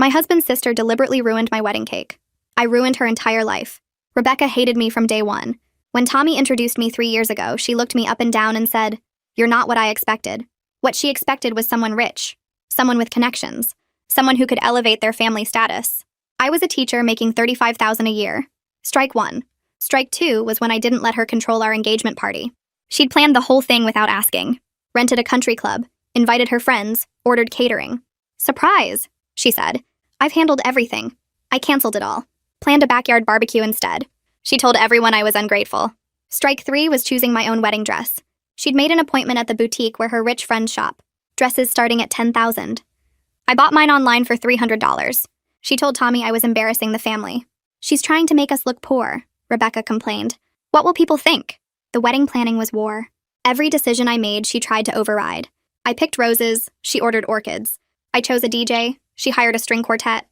My husband's sister deliberately ruined my wedding cake. I ruined her entire life. Rebecca hated me from day one. When Tommy introduced me 3 years ago, she looked me up and down and said, "You're not what I expected." What she expected was someone rich, someone with connections, someone who could elevate their family status. I was a teacher making $35,000 a year. Strike one. Strike two was when I didn't let her control our engagement party. She'd planned the whole thing without asking. Rented a country club, invited her friends, ordered catering. "Surprise," she said. "I've handled everything. I canceled it all. Planned a backyard barbecue instead." She told everyone I was ungrateful. Strike three was choosing my own wedding dress. She'd made an appointment at the boutique where her rich friends shop. Dresses starting at $10,000. I bought mine online for $300. She told Tommy I was embarrassing the family. "She's trying to make us look poor," Rebecca complained. "What will people think?" The wedding planning was war. Every decision I made, she tried to override. I picked roses, she ordered orchids. I chose a DJ, she hired a string quartet.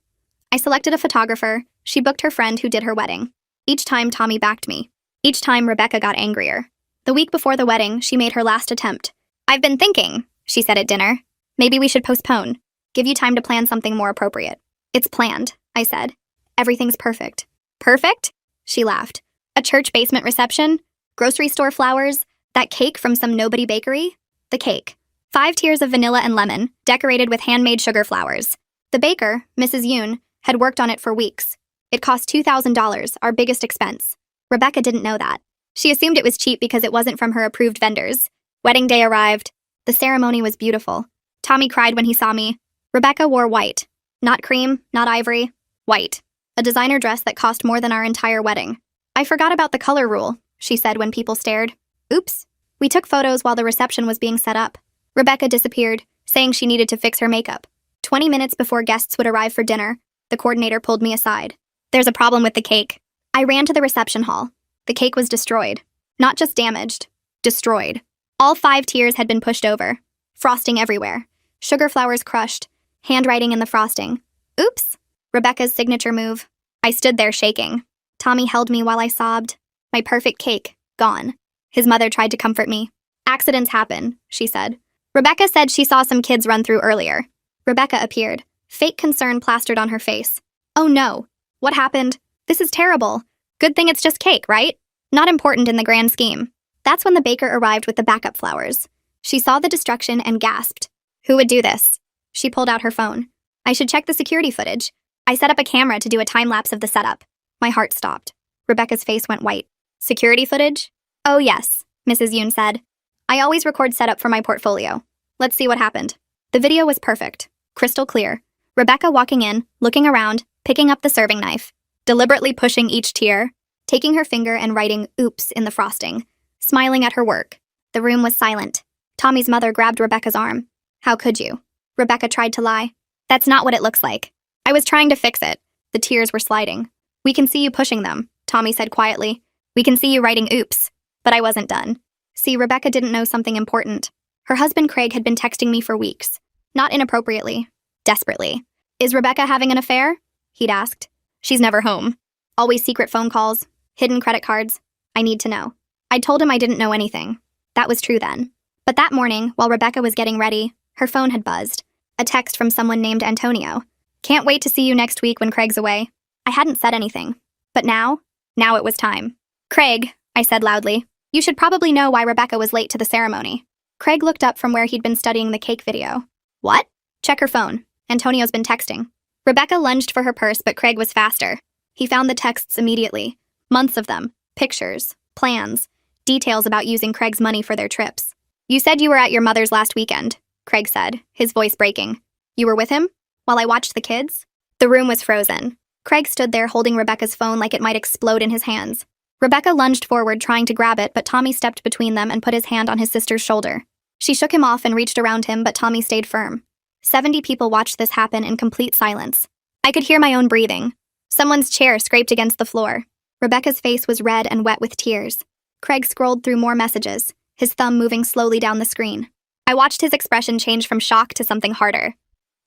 I selected a photographer, she booked her friend who did her wedding. Each time Tommy backed me. Each time Rebecca got angrier. The week before the wedding, she made her last attempt. "I've been thinking," she said at dinner. "Maybe we should postpone. Give you time to plan something more appropriate." "It's planned," I said. "Everything's perfect." "Perfect?" She laughed. "A church basement reception? Grocery store flowers? That cake from some nobody bakery?" The cake. 5 tiers of vanilla and lemon, decorated with handmade sugar flowers. The baker, Mrs. Yoon, had worked on it for weeks. It cost $2,000, our biggest expense. Rebecca didn't know that. She assumed it was cheap because it wasn't from her approved vendors. Wedding day arrived. The ceremony was beautiful. Tommy cried when he saw me. Rebecca wore white. Not cream, not ivory. White. A designer dress that cost more than our entire wedding. "I forgot about the color rule," she said when people stared. "Oops." We took photos while the reception was being set up. Rebecca disappeared, saying she needed to fix her makeup. 20 minutes before guests would arrive for dinner, the coordinator pulled me aside. "There's a problem with the cake." I ran to the reception hall. The cake was destroyed. Not just damaged. Destroyed. All 5 tiers had been pushed over. Frosting everywhere. Sugar flowers crushed. Handwriting in the frosting. "Oops." Rebecca's signature move. I stood there shaking. Tommy held me while I sobbed. My perfect cake, gone. His mother tried to comfort me. "Accidents happen," she said. "Rebecca said she saw some kids run through earlier." Rebecca appeared, fake concern plastered on her face. "Oh no. What happened? This is terrible. Good thing it's just cake, right? Not important in the grand scheme." That's when the baker arrived with the backup flowers. She saw the destruction and gasped. "Who would do this?" She pulled out her phone. "I should check the security footage." I set up a camera to do a time-lapse of the setup. My heart stopped. Rebecca's face went white. "Security footage?" "Oh yes," Mrs. Yoon said. "I always record setup for my portfolio. Let's see what happened." The video was perfect. Crystal clear. Rebecca walking in, looking around, picking up the serving knife, deliberately pushing each tier, taking her finger and writing "oops" in the frosting, smiling at her work. The room was silent. Tommy's mother grabbed Rebecca's arm. "How could you?" Rebecca tried to lie. "That's not what it looks like. I was trying to fix it." The tears were sliding. "We can see you pushing them," Tommy said quietly. "We can see you writing oops." But I wasn't done. See, Rebecca didn't know something important. Her husband Craig had been texting me for weeks. Not inappropriately. Desperately. "Is Rebecca having an affair?" he'd asked. "She's never home. Always secret phone calls. Hidden credit cards. I need to know." I told him I didn't know anything. That was true then. But that morning, while Rebecca was getting ready, her phone had buzzed. A text from someone named Antonio. "Can't wait to see you next week when Craig's away." I hadn't said anything. But now it was time. "Craig," I said loudly, "you should probably know why Rebecca was late to the ceremony." Craig looked up from where he'd been studying the cake video. "What?" "Check her phone. Antonio's been texting." Rebecca lunged for her purse, but Craig was faster. He found the texts immediately. Months of them. Pictures. Plans. Details about using Craig's money for their trips. "You said you were at your mother's last weekend," Craig said, his voice breaking. "You were with him? While I watched the kids?" The room was frozen. Craig stood there holding Rebecca's phone like it might explode in his hands. Rebecca lunged forward trying to grab it, but Tommy stepped between them and put his hand on his sister's shoulder. She shook him off and reached around him, but Tommy stayed firm. 70 people watched this happen in complete silence. I could hear my own breathing. Someone's chair scraped against the floor. Rebecca's face was red and wet with tears. Craig scrolled through more messages, his thumb moving slowly down the screen. I watched his expression change from shock to something harder.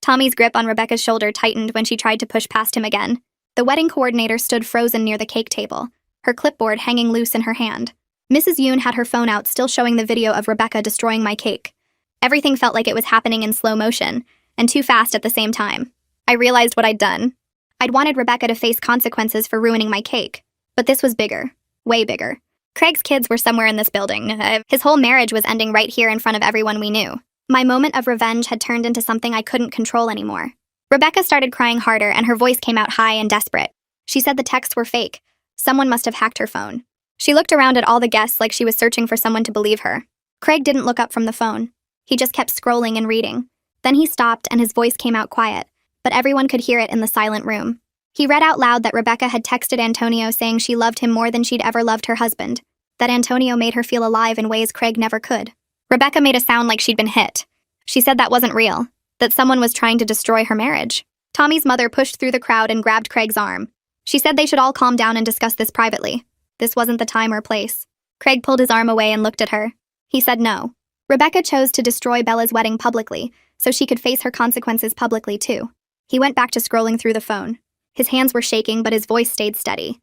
Tommy's grip on Rebecca's shoulder tightened when she tried to push past him again. The wedding coordinator stood frozen near the cake table, her clipboard hanging loose in her hand. Mrs. Yoon had her phone out, still showing the video of Rebecca destroying my cake. Everything felt like it was happening in slow motion, and too fast at the same time. I realized what I'd done. I'd wanted Rebecca to face consequences for ruining my cake. But this was bigger. Way bigger. Craig's kids were somewhere in this building. His whole marriage was ending right here in front of everyone we knew. My moment of revenge had turned into something I couldn't control anymore. Rebecca started crying harder, and her voice came out high and desperate. She said the texts were fake. Someone must have hacked her phone. She looked around at all the guests like she was searching for someone to believe her. Craig didn't look up from the phone. He just kept scrolling and reading. Then he stopped and his voice came out quiet, but everyone could hear it in the silent room. He read out loud that Rebecca had texted Antonio saying she loved him more than she'd ever loved her husband, that Antonio made her feel alive in ways Craig never could. Rebecca made a sound like she'd been hit. She said that wasn't real, that someone was trying to destroy her marriage. Tommy's mother pushed through the crowd and grabbed Craig's arm. She said they should all calm down and discuss this privately. This wasn't the time or place. Craig pulled his arm away and looked at her. He said no. Rebecca chose to destroy Bella's wedding publicly, so she could face her consequences publicly too. He went back to scrolling through the phone. His hands were shaking, but his voice stayed steady.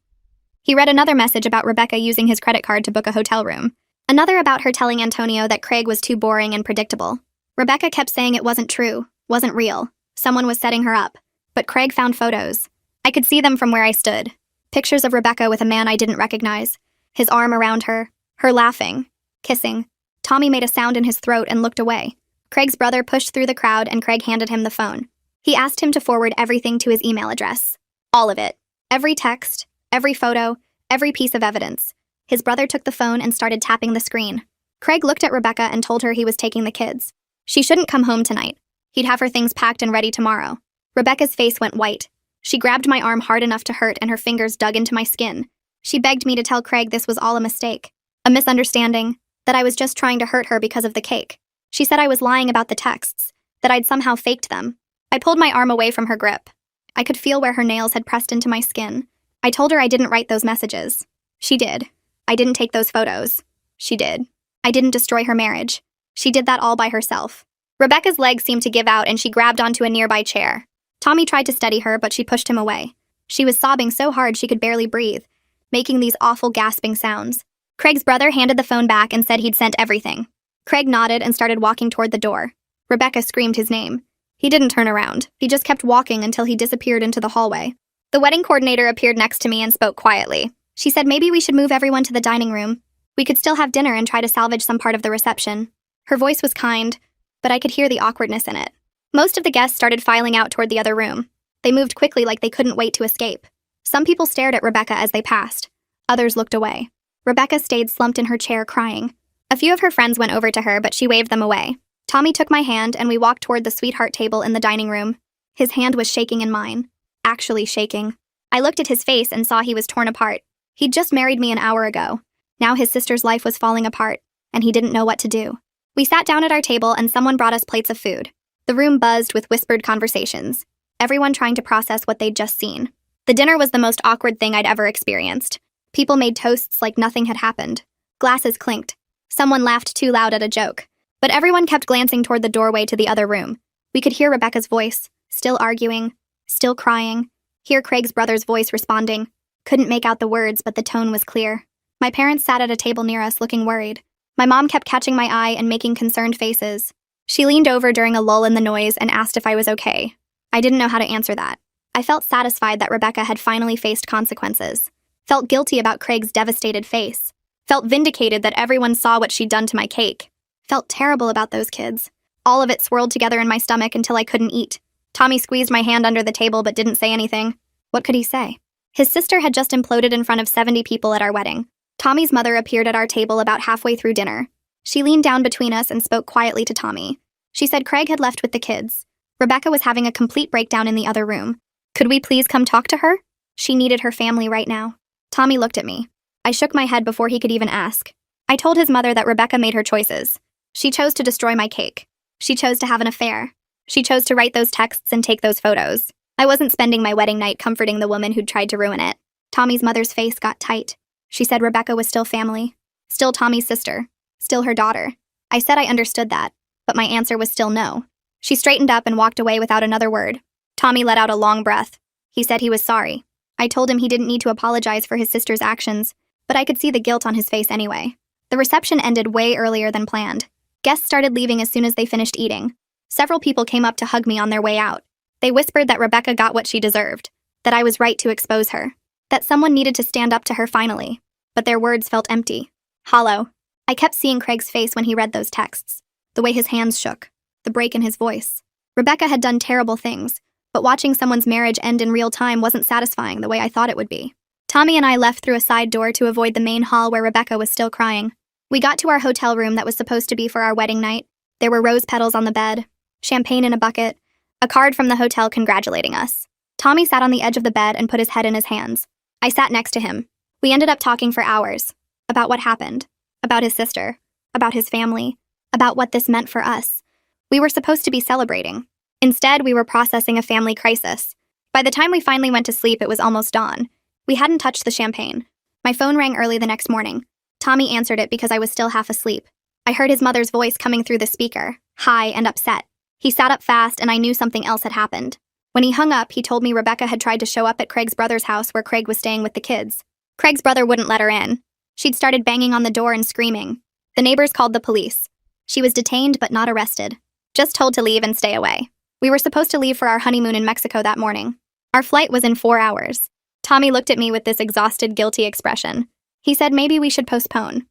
He read another message about Rebecca using his credit card to book a hotel room. Another about her telling Antonio that Craig was too boring and predictable. Rebecca kept saying it wasn't true, wasn't real. Someone was setting her up. But Craig found photos. I could see them from where I stood. Pictures of Rebecca with a man I didn't recognize. His arm around her. Her laughing. Kissing. Tommy made a sound in his throat and looked away. Craig's brother pushed through the crowd and Craig handed him the phone. He asked him to forward everything to his email address. All of it. Every text, every photo, every piece of evidence. His brother took the phone and started tapping the screen. Craig looked at Rebecca and told her he was taking the kids. She shouldn't come home tonight. He'd have her things packed and ready tomorrow. Rebecca's face went white. She grabbed my arm hard enough to hurt and her fingers dug into my skin. She begged me to tell Craig this was all a mistake. A misunderstanding. That I was just trying to hurt her because of the cake. She said I was lying about the texts. That I'd somehow faked them. I pulled my arm away from her grip. I could feel where her nails had pressed into my skin. I told her I didn't write those messages. She did. I didn't take those photos. She did. I didn't destroy her marriage. She did that all by herself. Rebecca's legs seemed to give out and she grabbed onto a nearby chair. Tommy tried to steady her, but she pushed him away. She was sobbing so hard she could barely breathe, making these awful gasping sounds. Craig's brother handed the phone back and said he'd sent everything. Craig nodded and started walking toward the door. Rebecca screamed his name. He didn't turn around. He just kept walking until he disappeared into the hallway. The wedding coordinator appeared next to me and spoke quietly. She said maybe we should move everyone to the dining room. We could still have dinner and try to salvage some part of the reception. Her voice was kind, but I could hear the awkwardness in it. Most of the guests started filing out toward the other room. They moved quickly like they couldn't wait to escape. Some people stared at Rebecca as they passed. Others looked away. Rebecca stayed slumped in her chair crying. A few of her friends went over to her, but she waved them away. Tommy took my hand and we walked toward the sweetheart table in the dining room. His hand was shaking in mine. Actually shaking. I looked at his face and saw he was torn apart. He'd just married me an hour ago. Now his sister's life was falling apart, and he didn't know what to do. We sat down at our table and someone brought us plates of food. The room buzzed with whispered conversations. Everyone trying to process what they'd just seen. The dinner was the most awkward thing I'd ever experienced. People made toasts like nothing had happened. Glasses clinked. Someone laughed too loud at a joke. But everyone kept glancing toward the doorway to the other room. We could hear Rebecca's voice, still arguing, still crying. Hear Craig's brother's voice responding. Couldn't make out the words, but the tone was clear. My parents sat at a table near us looking worried. My mom kept catching my eye and making concerned faces. She leaned over during a lull in the noise and asked if I was okay. I didn't know how to answer that. I felt satisfied that Rebecca had finally faced consequences. Felt guilty about Craig's devastated face. Felt vindicated that everyone saw what she'd done to my cake. Felt terrible about those kids. All of it swirled together in my stomach until I couldn't eat. Tommy squeezed my hand under the table but didn't say anything. What could he say? His sister had just imploded in front of 70 people at our wedding. Tommy's mother appeared at our table about halfway through dinner. She leaned down between us and spoke quietly to Tommy. She said Craig had left with the kids. Rebecca was having a complete breakdown in the other room. Could we please come talk to her? She needed her family right now. Tommy looked at me. I shook my head before he could even ask. I told his mother that Rebecca made her choices. She chose to destroy my cake. She chose to have an affair. She chose to write those texts and take those photos. I wasn't spending my wedding night comforting the woman who'd tried to ruin it. Tommy's mother's face got tight. She said Rebecca was still family. Still Tommy's sister. Still her daughter. I said I understood that, but my answer was still no. She straightened up and walked away without another word. Tommy let out a long breath. He said he was sorry. I told him he didn't need to apologize for his sister's actions, but I could see the guilt on his face anyway. The reception ended way earlier than planned. Guests started leaving as soon as they finished eating. Several people came up to hug me on their way out. They whispered that Rebecca got what she deserved, that I was right to expose her, that someone needed to stand up to her finally, but their words felt empty, hollow. I kept seeing Craig's face when he read those texts, the way his hands shook, the break in his voice. Rebecca had done terrible things, but watching someone's marriage end in real time wasn't satisfying the way I thought it would be. Tommy and I left through a side door to avoid the main hall where Rebecca was still crying. We got to our hotel room that was supposed to be for our wedding night. There were rose petals on the bed, champagne in a bucket, a card from the hotel congratulating us. Tommy sat on the edge of the bed and put his head in his hands. I sat next to him. We ended up talking for hours. About what happened. About his sister. About his family. About what this meant for us. We were supposed to be celebrating. Instead, we were processing a family crisis. By the time we finally went to sleep, it was almost dawn. We hadn't touched the champagne. My phone rang early the next morning. Tommy answered it because I was still half asleep. I heard his mother's voice coming through the speaker, high and upset. He sat up fast and I knew something else had happened. When he hung up, he told me Rebecca had tried to show up at Craig's brother's house where Craig was staying with the kids. Craig's brother wouldn't let her in. She'd started banging on the door and screaming. The neighbors called the police. She was detained but not arrested. Just told to leave and stay away. We were supposed to leave for our honeymoon in Mexico that morning. Our flight was in 4 hours. Tommy looked at me with this exhausted, guilty expression. He said maybe we should postpone.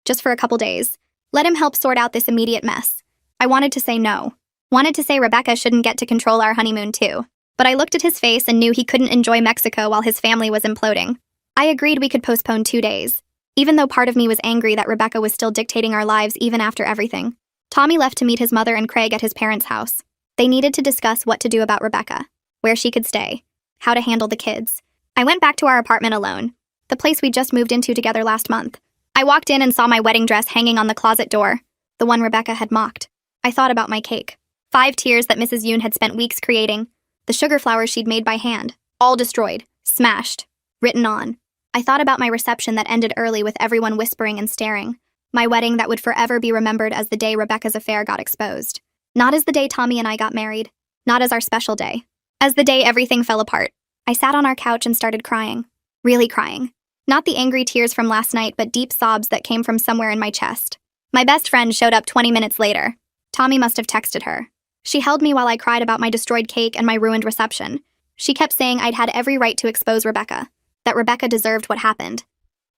Just for a couple days. Let him help sort out this immediate mess. I wanted to say no. Wanted to say Rebecca shouldn't get to control our honeymoon too. But I looked at his face and knew he couldn't enjoy Mexico while his family was imploding. I agreed we could postpone 2 days. Even though part of me was angry that Rebecca was still dictating our lives even after everything. Tommy left to meet his mother and Craig at his parents' house. They needed to discuss what to do about Rebecca, where she could stay, how to handle the kids. I went back to our apartment alone, the place we just moved into together last month. I walked in and saw my wedding dress hanging on the closet door, the one Rebecca had mocked. I thought about my cake. 5 tiers that Mrs. Yoon had spent weeks creating, the sugar flowers she'd made by hand, all destroyed, smashed, written on. I thought about my reception that ended early with everyone whispering and staring. My wedding that would forever be remembered as the day Rebecca's affair got exposed. Not as the day Tommy and I got married. Not as our special day. As the day everything fell apart. I sat on our couch and started crying. Really crying. Not the angry tears from last night, but deep sobs that came from somewhere in my chest. My best friend showed up 20 minutes later. Tommy must have texted her. She held me while I cried about my destroyed cake and my ruined reception. She kept saying I'd had every right to expose Rebecca. That Rebecca deserved what happened.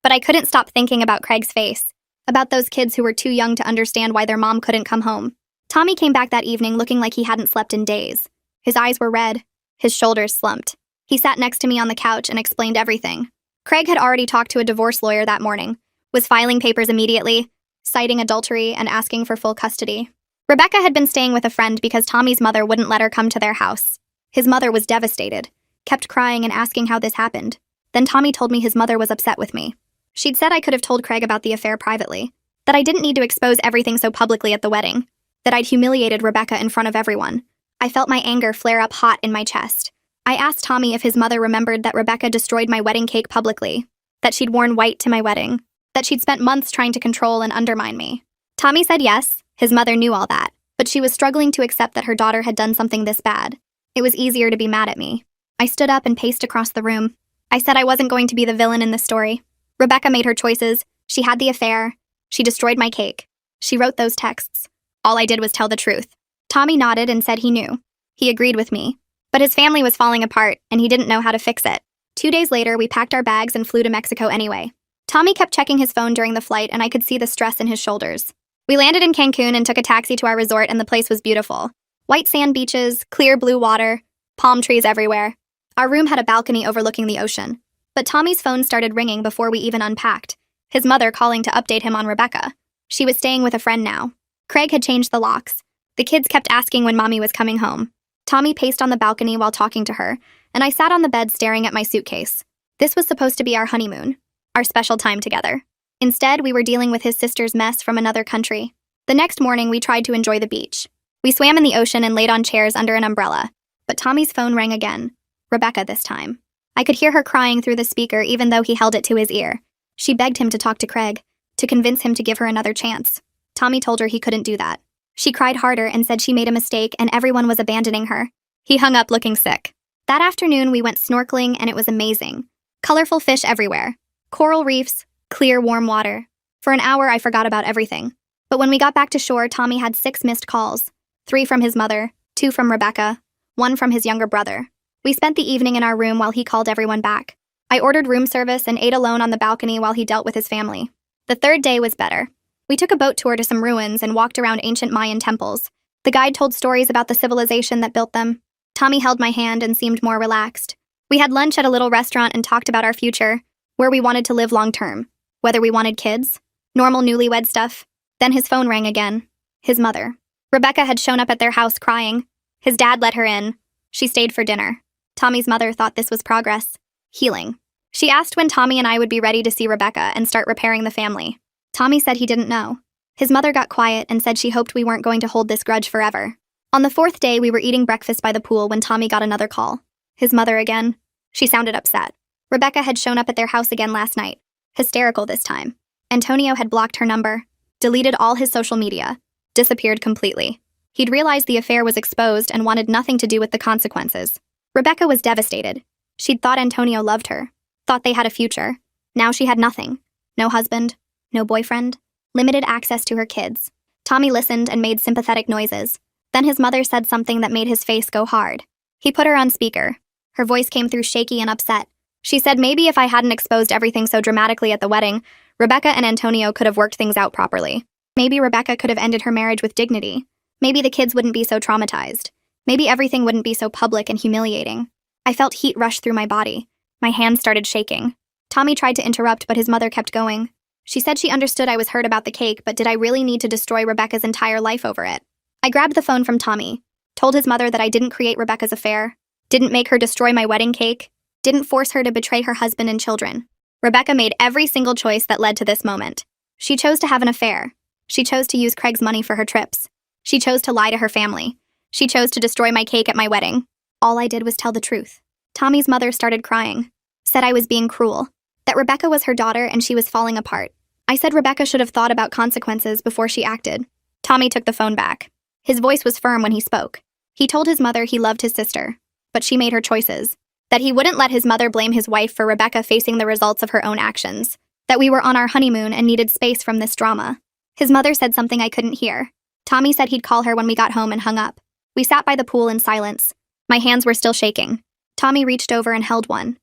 But I couldn't stop thinking about Craig's face. About those kids who were too young to understand why their mom couldn't come home. Tommy came back that evening looking like he hadn't slept in days. His eyes were red. His shoulders slumped. He sat next to me on the couch and explained everything. Craig had already talked to a divorce lawyer that morning, was filing papers immediately, citing adultery and asking for full custody. Rebecca had been staying with a friend because Tommy's mother wouldn't let her come to their house. His mother was devastated, kept crying and asking how this happened. Then Tommy told me his mother was upset with me. She'd said I could have told Craig about the affair privately, that I didn't need to expose everything so publicly at the wedding, that I'd humiliated Rebecca in front of everyone. I felt my anger flare up hot in my chest. I asked Tommy if his mother remembered that Rebecca destroyed my wedding cake publicly, that she'd worn white to my wedding, that she'd spent months trying to control and undermine me. Tommy said yes, his mother knew all that, but she was struggling to accept that her daughter had done something this bad. It was easier to be mad at me. I stood up and paced across the room. I said I wasn't going to be the villain in this story. Rebecca made her choices. She had the affair. She destroyed my cake. She wrote those texts. All I did was tell the truth. Tommy nodded and said he knew. He agreed with me. But his family was falling apart, and he didn't know how to fix it. 2 days later, we packed our bags and flew to Mexico anyway. Tommy kept checking his phone during the flight, and I could see the stress in his shoulders. We landed in Cancun and took a taxi to our resort, and the place was beautiful. White sand beaches, clear blue water, palm trees everywhere. Our room had a balcony overlooking the ocean. But Tommy's phone started ringing before we even unpacked. His mother calling to update him on Rebecca. She was staying with a friend now. Craig had changed the locks. The kids kept asking when Mommy was coming home. Tommy paced on the balcony while talking to her, and I sat on the bed staring at my suitcase. This was supposed to be our honeymoon, our special time together. Instead, we were dealing with his sister's mess from another country. The next morning, we tried to enjoy the beach. We swam in the ocean and laid on chairs under an umbrella. But Tommy's phone rang again. Rebecca this time. I could hear her crying through the speaker even though he held it to his ear. She begged him to talk to Craig, to convince him to give her another chance. Tommy told her he couldn't do that. She cried harder and said she made a mistake and everyone was abandoning her. He hung up looking sick. That afternoon, we went snorkeling and it was amazing. Colorful fish everywhere. Coral reefs, clear, warm water. For an hour, I forgot about everything. But when we got back to shore, Tommy had 6 missed calls. 3 from his mother, 2 from Rebecca, one from his younger brother. We spent the evening in our room while he called everyone back. I ordered room service and ate alone on the balcony while he dealt with his family. The third day was better. We took a boat tour to some ruins and walked around ancient Mayan temples. The guide told stories about the civilization that built them. Tommy held my hand and seemed more relaxed. We had lunch at a little restaurant and talked about our future, where we wanted to live long term, whether we wanted kids, normal newlywed stuff. Then his phone rang again. His mother. Rebecca had shown up at their house crying. His dad let her in. She stayed for dinner. Tommy's mother thought this was progress. Healing. She asked when Tommy and I would be ready to see Rebecca and start repairing the family. Tommy said he didn't know. His mother got quiet and said she hoped we weren't going to hold this grudge forever. On the fourth day, we were eating breakfast by the pool when Tommy got another call. His mother again. She sounded upset. Rebecca had shown up at their house again last night. Hysterical this time. Antonio had blocked her number, deleted all his social media, disappeared completely. He'd realized the affair was exposed and wanted nothing to do with the consequences. Rebecca was devastated. She'd thought Antonio loved her, thought they had a future. Now she had nothing. No husband, no boyfriend, limited access to her kids. Tommy listened and made sympathetic noises. Then his mother said something that made his face go hard. He put her on speaker. Her voice came through shaky and upset. She said maybe if I hadn't exposed everything so dramatically at the wedding, Rebecca and Antonio could have worked things out properly. Maybe Rebecca could have ended her marriage with dignity. Maybe the kids wouldn't be so traumatized. Maybe everything wouldn't be so public and humiliating. I felt heat rush through my body. My hands started shaking. Tommy tried to interrupt, but his mother kept going. She said she understood I was hurt about the cake, but did I really need to destroy Rebecca's entire life over it? I grabbed the phone from Tommy, told his mother that I didn't create Rebecca's affair, didn't make her destroy my wedding cake, didn't force her to betray her husband and children. Rebecca made every single choice that led to this moment. She chose to have an affair. She chose to use Craig's money for her trips. She chose to lie to her family. She chose to destroy my cake at my wedding. All I did was tell the truth. Tommy's mother started crying, said I was being cruel, that Rebecca was her daughter and she was falling apart. I said Rebecca should have thought about consequences before she acted. Tommy took the phone back. His voice was firm when he spoke. He told his mother he loved his sister, but she made her choices, that he wouldn't let his mother blame his wife for Rebecca facing the results of her own actions, that we were on our honeymoon and needed space from this drama. His mother said something I couldn't hear. Tommy said he'd call her when we got home and hung up. We sat by the pool in silence. My hands were still shaking. Tommy reached over and held one.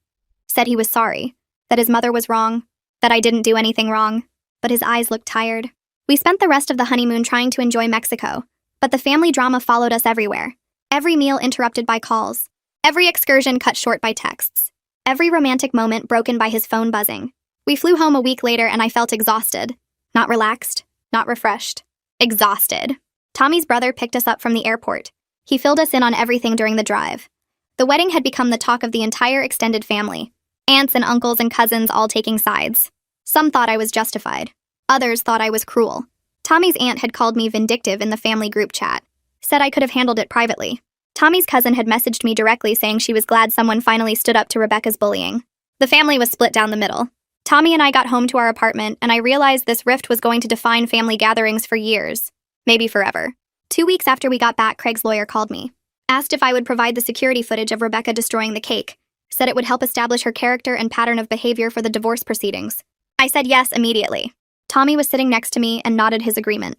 Said he was sorry, that his mother was wrong, that I didn't do anything wrong, but his eyes looked tired. We spent the rest of the honeymoon trying to enjoy Mexico, but the family drama followed us everywhere. Every meal interrupted by calls. Every excursion cut short by texts. Every romantic moment broken by his phone buzzing. We flew home a week later and I felt exhausted. Not relaxed, not refreshed. Exhausted. Tommy's brother picked us up from the airport. He filled us in on everything during the drive. The wedding had become the talk of the entire extended family. Aunts and uncles and cousins all taking sides. Some thought I was justified. Others thought I was cruel. Tommy's aunt had called me vindictive in the family group chat. Said I could have handled it privately. Tommy's cousin had messaged me directly saying she was glad someone finally stood up to Rebecca's bullying. The family was split down the middle. Tommy and I got home to our apartment, and I realized this rift was going to define family gatherings for years. Maybe forever. 2 weeks after we got back, Craig's lawyer called me. Asked if I would provide the security footage of Rebecca destroying the cake. Said it would help establish her character and pattern of behavior for the divorce proceedings. I said yes immediately. Tommy was sitting next to me and nodded his agreement.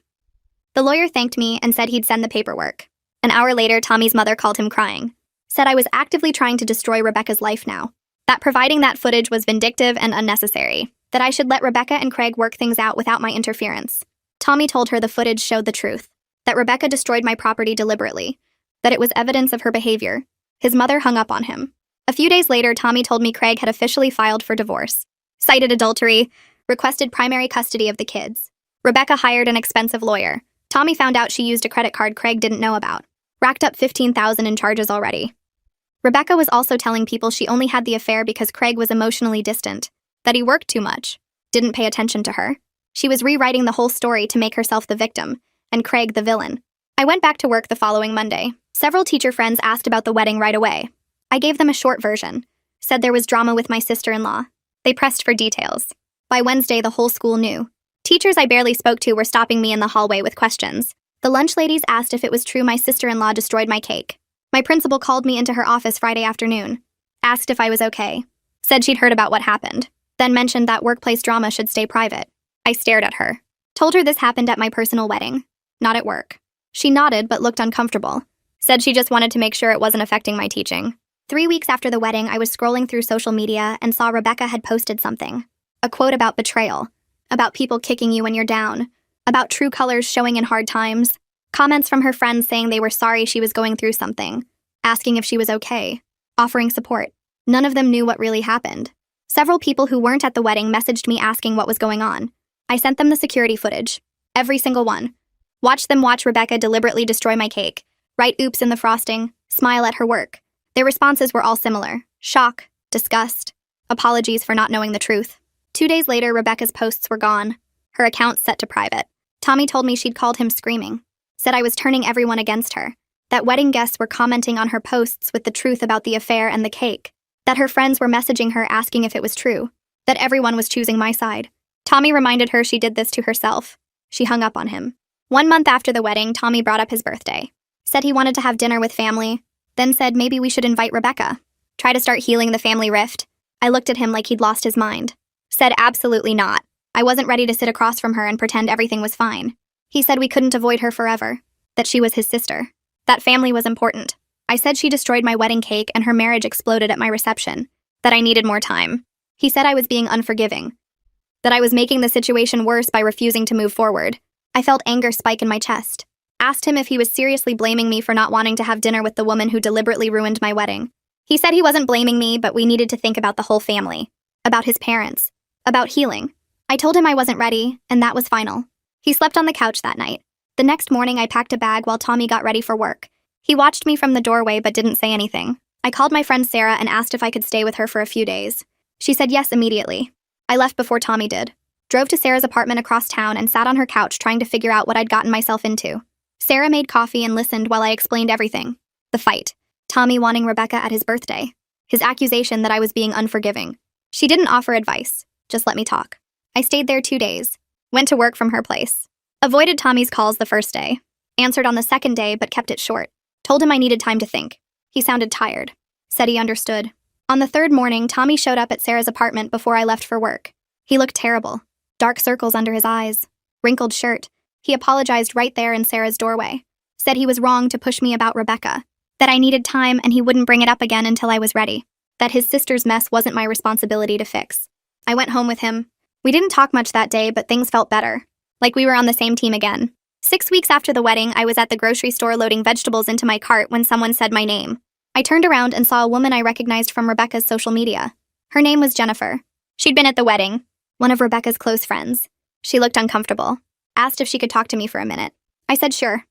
The lawyer thanked me and said he'd send the paperwork. An hour later, Tommy's mother called him crying. Said I was actively trying to destroy Rebecca's life now. That providing that footage was vindictive and unnecessary. That I should let Rebecca and Craig work things out without my interference. Tommy told her the footage showed the truth. That Rebecca destroyed my property deliberately. That it was evidence of her behavior. His mother hung up on him. A few days later, Tommy told me Craig had officially filed for divorce. Cited adultery. Requested primary custody of the kids. Rebecca hired an expensive lawyer. Tommy found out she used a credit card Craig didn't know about. Racked up $15,000 in charges already. Rebecca was also telling people she only had the affair because Craig was emotionally distant, that he worked too much, didn't pay attention to her. She was rewriting the whole story to make herself the victim, and Craig the villain. I went back to work the following Monday. Several teacher friends asked about the wedding right away. I gave them a short version. Said there was drama with my sister-in-law. They pressed for details. By Wednesday, the whole school knew. Teachers I barely spoke to were stopping me in the hallway with questions. The lunch ladies asked if it was true my sister-in-law destroyed my cake. My principal called me into her office Friday afternoon. Asked if I was okay. Said she'd heard about what happened. Then mentioned that workplace drama should stay private. I stared at her. Told her this happened at my personal wedding, not at work. She nodded but looked uncomfortable. Said she just wanted to make sure it wasn't affecting my teaching. 3 weeks after the wedding, I was scrolling through social media and saw Rebecca had posted something. A quote about betrayal, about people kicking you when you're down, about true colors showing in hard times, comments from her friends saying they were sorry she was going through something, asking if she was okay, offering support. None of them knew what really happened. Several people who weren't at the wedding messaged me asking what was going on. I sent them the security footage. Every single one. Watched them watch Rebecca deliberately destroy my cake, write oops in the frosting, smile at her work. Their responses were all similar: shock, disgust, apologies for not knowing the truth. 2 days later, Rebecca's posts were gone, her account set to private. Tommy told me she'd called him screaming, said I was turning everyone against her, that wedding guests were commenting on her posts with the truth about the affair and the cake, that her friends were messaging her asking if it was true, that everyone was choosing my side. Tommy reminded her she did this to herself. She hung up on him. 1 month after the wedding, Tommy brought up his birthday, said he wanted to have dinner with family, then said maybe we should invite Rebecca, try to start healing the family rift. I looked at him like he'd lost his mind. Said absolutely not. I wasn't ready to sit across from her and pretend everything was fine. He said we couldn't avoid her forever, that she was his sister, that family was important. I said she destroyed my wedding cake and her marriage exploded at my reception, that I needed more time. He said I was being unforgiving, that I was making the situation worse by refusing to move forward. I felt anger spike in my chest. Asked him if he was seriously blaming me for not wanting to have dinner with the woman who deliberately ruined my wedding. He said he wasn't blaming me, but we needed to think about the whole family, about his parents, about healing. I told him I wasn't ready, and that was final. He slept on the couch that night. The next morning, I packed a bag while Tommy got ready for work. He watched me from the doorway but didn't say anything. I called my friend Sarah and asked if I could stay with her for a few days. She said yes immediately. I left before Tommy did. Drove to Sarah's apartment across town and sat on her couch trying to figure out what I'd gotten myself into. Sarah made coffee and listened while I explained everything. The fight. Tommy wanting Rebecca at his birthday. His accusation that I was being unforgiving. She didn't offer advice, just let me talk. I stayed there 2 days. Went to work from her place. Avoided Tommy's calls the first day. Answered on the second day but kept it short. Told him I needed time to think. He sounded tired. Said he understood. On the third morning, Tommy showed up at Sarah's apartment before I left for work. He looked terrible. Dark circles under his eyes. Wrinkled shirt. He apologized right there in Sarah's doorway. Said he was wrong to push me about Rebecca. That I needed time and he wouldn't bring it up again until I was ready. That his sister's mess wasn't my responsibility to fix. I went home with him. We didn't talk much that day, but things felt better. Like we were on the same team again. 6 weeks after the wedding, I was at the grocery store loading vegetables into my cart when someone said my name. I turned around and saw a woman I recognized from Rebecca's social media. Her name was Jennifer. She'd been at the wedding, one of Rebecca's close friends. She looked uncomfortable. Asked if she could talk to me for a minute. I said sure.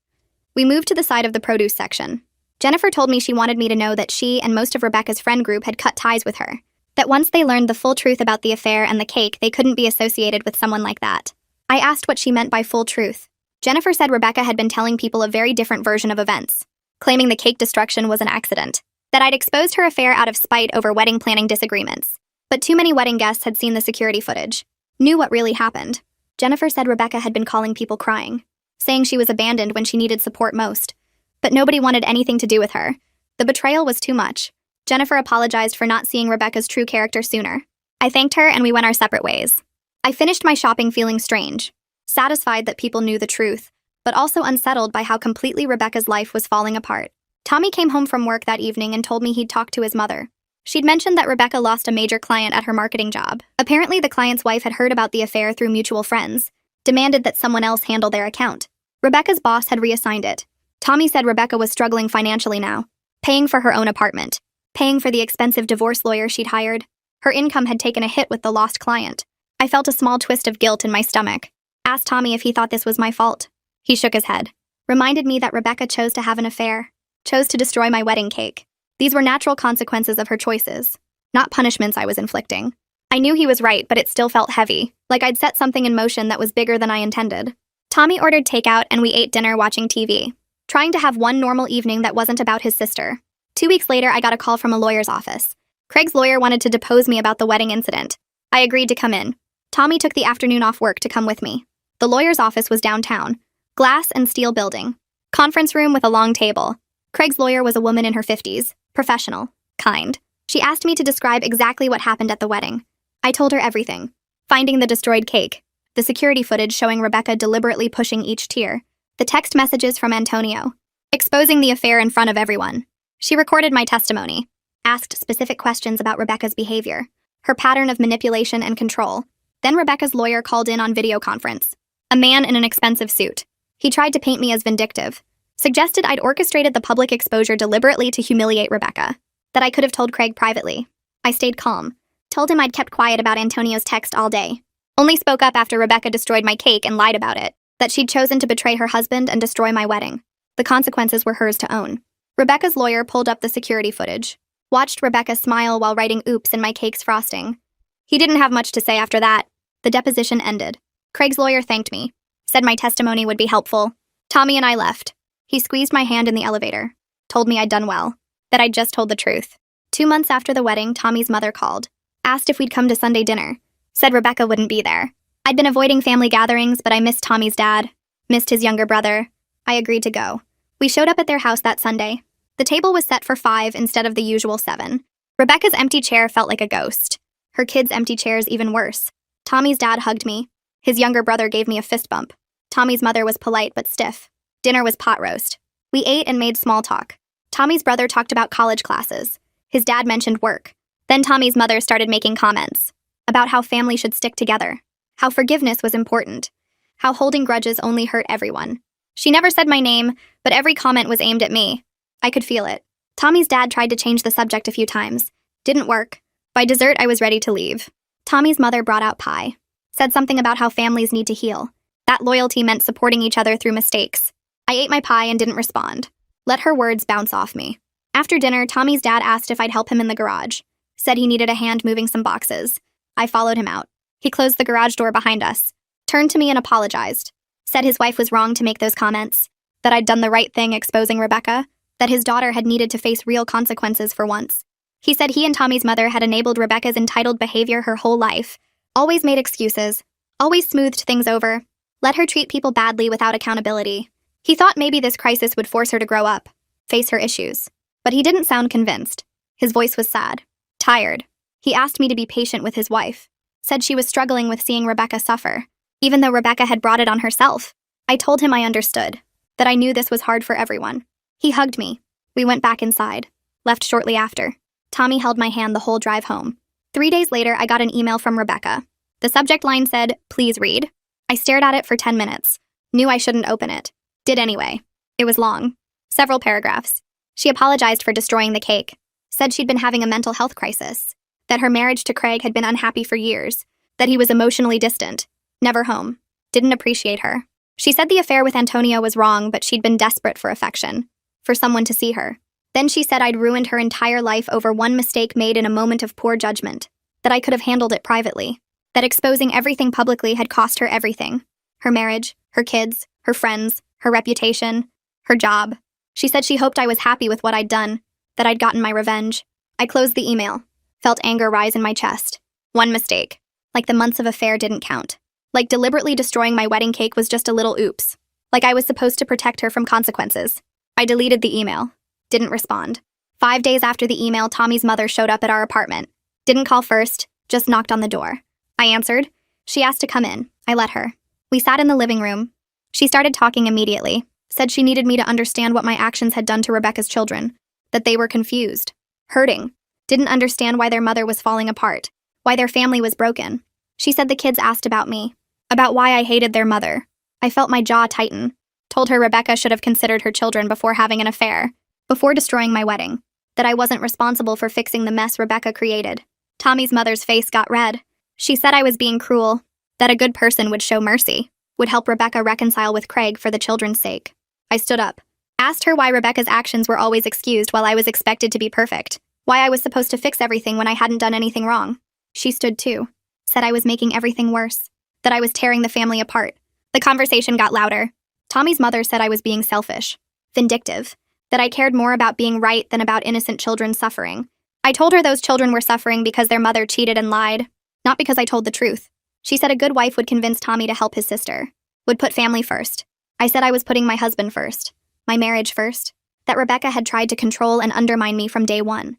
We moved to the side of the produce section. Jennifer told me she wanted me to know that she and most of Rebecca's friend group had cut ties with her. That once they learned the full truth about the affair and the cake, they couldn't be associated with someone like that. I asked what she meant by full truth. Jennifer said Rebecca had been telling people a very different version of events, claiming the cake destruction was an accident, that I'd exposed her affair out of spite over wedding planning disagreements. But too many wedding guests had seen the security footage, knew what really happened. Jennifer said Rebecca had been calling people crying, saying she was abandoned when she needed support most. But nobody wanted anything to do with her. The betrayal was too much. Jennifer apologized for not seeing Rebecca's true character sooner. I thanked her and we went our separate ways. I finished my shopping feeling strange, satisfied that people knew the truth, but also unsettled by how completely Rebecca's life was falling apart. Tommy came home from work that evening and told me he'd talked to his mother. She'd mentioned that Rebecca lost a major client at her marketing job. Apparently, the client's wife had heard about the affair through mutual friends, demanded that someone else handle their account. Rebecca's boss had reassigned it. Tommy said Rebecca was struggling financially now, paying for her own apartment, paying for the expensive divorce lawyer she'd hired. Her income had taken a hit with the lost client. I felt a small twist of guilt in my stomach. Asked Tommy if he thought this was my fault. He shook his head. Reminded me that Rebecca chose to have an affair, chose to destroy my wedding cake. These were natural consequences of her choices, not punishments I was inflicting. I knew he was right, but it still felt heavy, like I'd set something in motion that was bigger than I intended. Tommy ordered takeout and we ate dinner watching TV, trying to have one normal evening that wasn't about his sister. 2 weeks later, I got a call from a lawyer's office. Craig's lawyer wanted to depose me about the wedding incident. I agreed to come in. Tommy took the afternoon off work to come with me. The lawyer's office was downtown. Glass and steel building. Conference room with a long table. Craig's lawyer was a woman in her 50s. Professional. Kind. She asked me to describe exactly what happened at the wedding. I told her everything. Finding the destroyed cake. The security footage showing Rebecca deliberately pushing each tier. The text messages from Antonio. exposing the affair in front of everyone. She recorded my testimony, asked specific questions about Rebecca's behavior, her pattern of manipulation and control. Then Rebecca's lawyer called in on video conference. A man in an expensive suit. He tried to paint me as vindictive, suggested I'd orchestrated the public exposure deliberately to humiliate Rebecca, that I could have told Craig privately. I stayed calm, told him I'd kept quiet about Antonio's text all day, only spoke up after Rebecca destroyed my cake and lied about it, that she'd chosen to betray her husband and destroy my wedding. The consequences were hers to own. Rebecca's lawyer pulled up the security footage, watched Rebecca smile while writing oops in my cake's frosting. He didn't have much to say after that. The deposition ended. Craig's lawyer thanked me, said my testimony would be helpful. Tommy and I left. He squeezed my hand in the elevator, told me I'd done well, that I'd just told the truth. 2 months after the wedding, Tommy's mother called, asked if we'd come to Sunday dinner, said Rebecca wouldn't be there. I'd been avoiding family gatherings, but I missed Tommy's dad, missed his younger brother. I agreed to go. We showed up at their house that Sunday. The table was set for 5 instead of the usual 7. Rebecca's empty chair felt like a ghost. Her kids' empty chairs even worse. Tommy's dad hugged me. His younger brother gave me a fist bump. Tommy's mother was polite but stiff. Dinner was pot roast. We ate and made small talk. Tommy's brother talked about college classes. His dad mentioned work. Then Tommy's mother started making comments about how family should stick together, how forgiveness was important, how holding grudges only hurt everyone. She never said my name, but every comment was aimed at me. I could feel it. Tommy's dad tried to change the subject a few times. Didn't work. By dessert, I was ready to leave. Tommy's mother brought out pie. Said something about how families need to heal. That loyalty meant supporting each other through mistakes. I ate my pie and didn't respond. Let her words bounce off me. After dinner, Tommy's dad asked if I'd help him in the garage. Said he needed a hand moving some boxes. I followed him out. He closed the garage door behind us, turned to me and apologized. Said his wife was wrong to make those comments, that I'd done the right thing exposing Rebecca, that his daughter had needed to face real consequences for once. He said he and Tommy's mother had enabled Rebecca's entitled behavior her whole life, always made excuses, always smoothed things over, let her treat people badly without accountability. He thought maybe this crisis would force her to grow up, face her issues. But he didn't sound convinced. His voice was sad, tired. He asked me to be patient with his wife, said she was struggling with seeing Rebecca suffer, even though Rebecca had brought it on herself. I told him I understood, that I knew this was hard for everyone. He hugged me. We went back inside, left shortly after. Tommy held my hand the whole drive home. 3 days later, I got an email from Rebecca. The subject line said, "Please read." I stared at it for 10 minutes, knew I shouldn't open it. Did anyway. It was long. Several paragraphs. She apologized for destroying the cake, said she'd been having a mental health crisis, that her marriage to Craig had been unhappy for years, that he was emotionally distant, never home, didn't appreciate her. She said the affair with Antonio was wrong, but she'd been desperate for affection, for someone to see her. Then she said I'd ruined her entire life over one mistake made in a moment of poor judgment, that I could have handled it privately, that exposing everything publicly had cost her everything, her marriage, her kids, her friends, her reputation, her job. She said she hoped I was happy with what I'd done, that I'd gotten my revenge. I closed the email, felt anger rise in my chest. One mistake. Like the months of affair didn't count. Like deliberately destroying my wedding cake was just a little oops. Like I was supposed to protect her from consequences. I deleted the email. Didn't respond. 5 days after the email, Tommy's mother showed up at our apartment. Didn't call first, just knocked on the door. I answered. She asked to come in. I let her. We sat in the living room. She started talking immediately. Said she needed me to understand what my actions had done to Rebecca's children. That they were confused. Hurting. Didn't understand why their mother was falling apart. Why their family was broken. She said the kids asked about me. About why I hated their mother. I felt my jaw tighten. Told her Rebecca should have considered her children before having an affair. Before destroying my wedding. That I wasn't responsible for fixing the mess Rebecca created. Tommy's mother's face got red. She said I was being cruel. That a good person would show mercy. Would help Rebecca reconcile with Craig for the children's sake. I stood up. Asked her why Rebecca's actions were always excused while I was expected to be perfect. Why I was supposed to fix everything when I hadn't done anything wrong. She stood too. Said I was making everything worse. That I was tearing the family apart. The conversation got louder. Tommy's mother said I was being selfish. Vindictive. That I cared more about being right than about innocent children suffering. I told her those children were suffering because their mother cheated and lied. Not because I told the truth. She said a good wife would convince Tommy to help his sister. Would put family first. I said I was putting my husband first. My marriage first. That Rebecca had tried to control and undermine me from day one.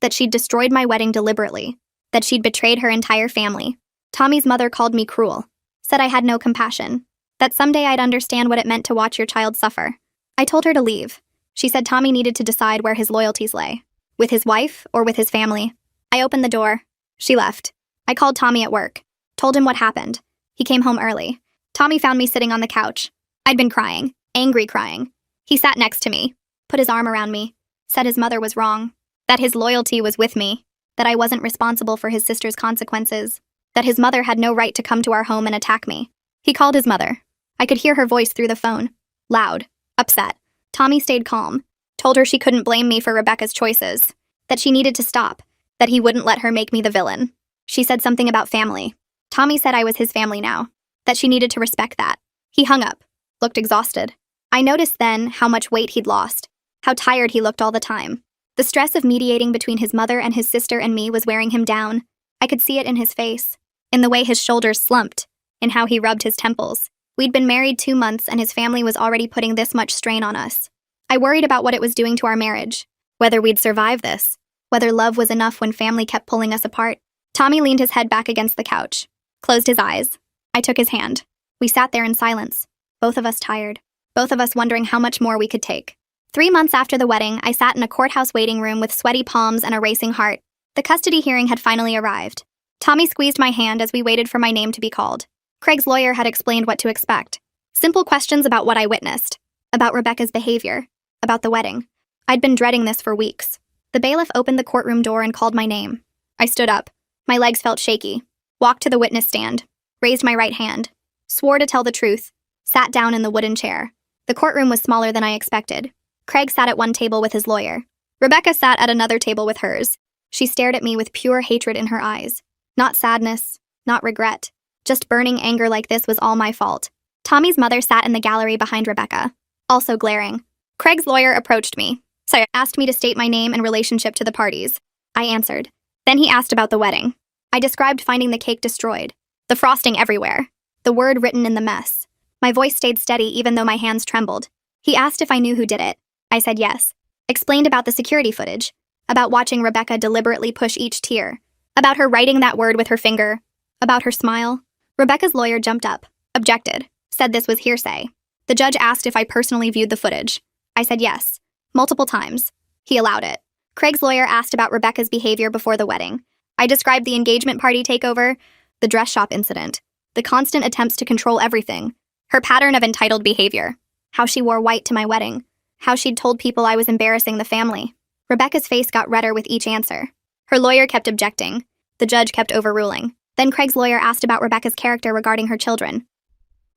That she'd destroyed my wedding deliberately. That she'd betrayed her entire family. Tommy's mother called me cruel. Said I had no compassion. That someday I'd understand what it meant to watch your child suffer. I told her to leave. She said Tommy needed to decide where his loyalties lay, with his wife or with his family. I opened the door. She left. I called Tommy at work, told him what happened. He came home early. Tommy found me sitting on the couch. I'd been crying, angry crying. He sat next to me, put his arm around me, said his mother was wrong, that his loyalty was with me, that I wasn't responsible for his sister's consequences, that his mother had no right to come to our home and attack me. He called his mother. I could hear her voice through the phone, loud, upset. Tommy stayed calm, told her she couldn't blame me for Rebecca's choices, that she needed to stop, that he wouldn't let her make me the villain. She said something about family. Tommy said I was his family now, that she needed to respect that. He hung up, looked exhausted. I noticed then how much weight he'd lost, how tired he looked all the time. The stress of mediating between his mother and his sister and me was wearing him down. I could see it in his face, in the way his shoulders slumped, in how he rubbed his temples. We'd been married 2 months and his family was already putting this much strain on us. I worried about what it was doing to our marriage, whether we'd survive this, whether love was enough when family kept pulling us apart. Tommy leaned his head back against the couch, closed his eyes. I took his hand. We sat there in silence, both of us tired, both of us wondering how much more we could take. 3 months after the wedding, I sat in a courthouse waiting room with sweaty palms and a racing heart. The custody hearing had finally arrived. Tommy squeezed my hand as we waited for my name to be called. Craig's lawyer had explained what to expect. Simple questions about what I witnessed, about Rebecca's behavior, about the wedding. I'd been dreading this for weeks. The bailiff opened the courtroom door and called my name. I stood up. My legs felt shaky. Walked to the witness stand. Raised my right hand. Swore to tell the truth. Sat down in the wooden chair. The courtroom was smaller than I expected. Craig sat at one table with his lawyer. Rebecca sat at another table with hers. She stared at me with pure hatred in her eyes. Not sadness, not regret. Just burning anger like this was all my fault. Tommy's mother sat in the gallery behind Rebecca, also glaring. Craig's lawyer approached me, so asked me to state my name and relationship to the parties. I answered. Then he asked about the wedding. I described finding the cake destroyed, the frosting everywhere, the word written in the mess. My voice stayed steady even though my hands trembled. He asked if I knew who did it. I said yes. Explained about the security footage, about watching Rebecca deliberately push each tear, about her writing that word with her finger, about her smile. Rebecca's lawyer jumped up, objected, said this was hearsay. The judge asked if I personally viewed the footage. I said yes, multiple times. He allowed it. Craig's lawyer asked about Rebecca's behavior before the wedding. I described the engagement party takeover, the dress shop incident, the constant attempts to control everything, her pattern of entitled behavior, how she wore white to my wedding, how she'd told people I was embarrassing the family. Rebecca's face got redder with each answer. Her lawyer kept objecting. The judge kept overruling. Then Craig's lawyer asked about Rebecca's character regarding her children.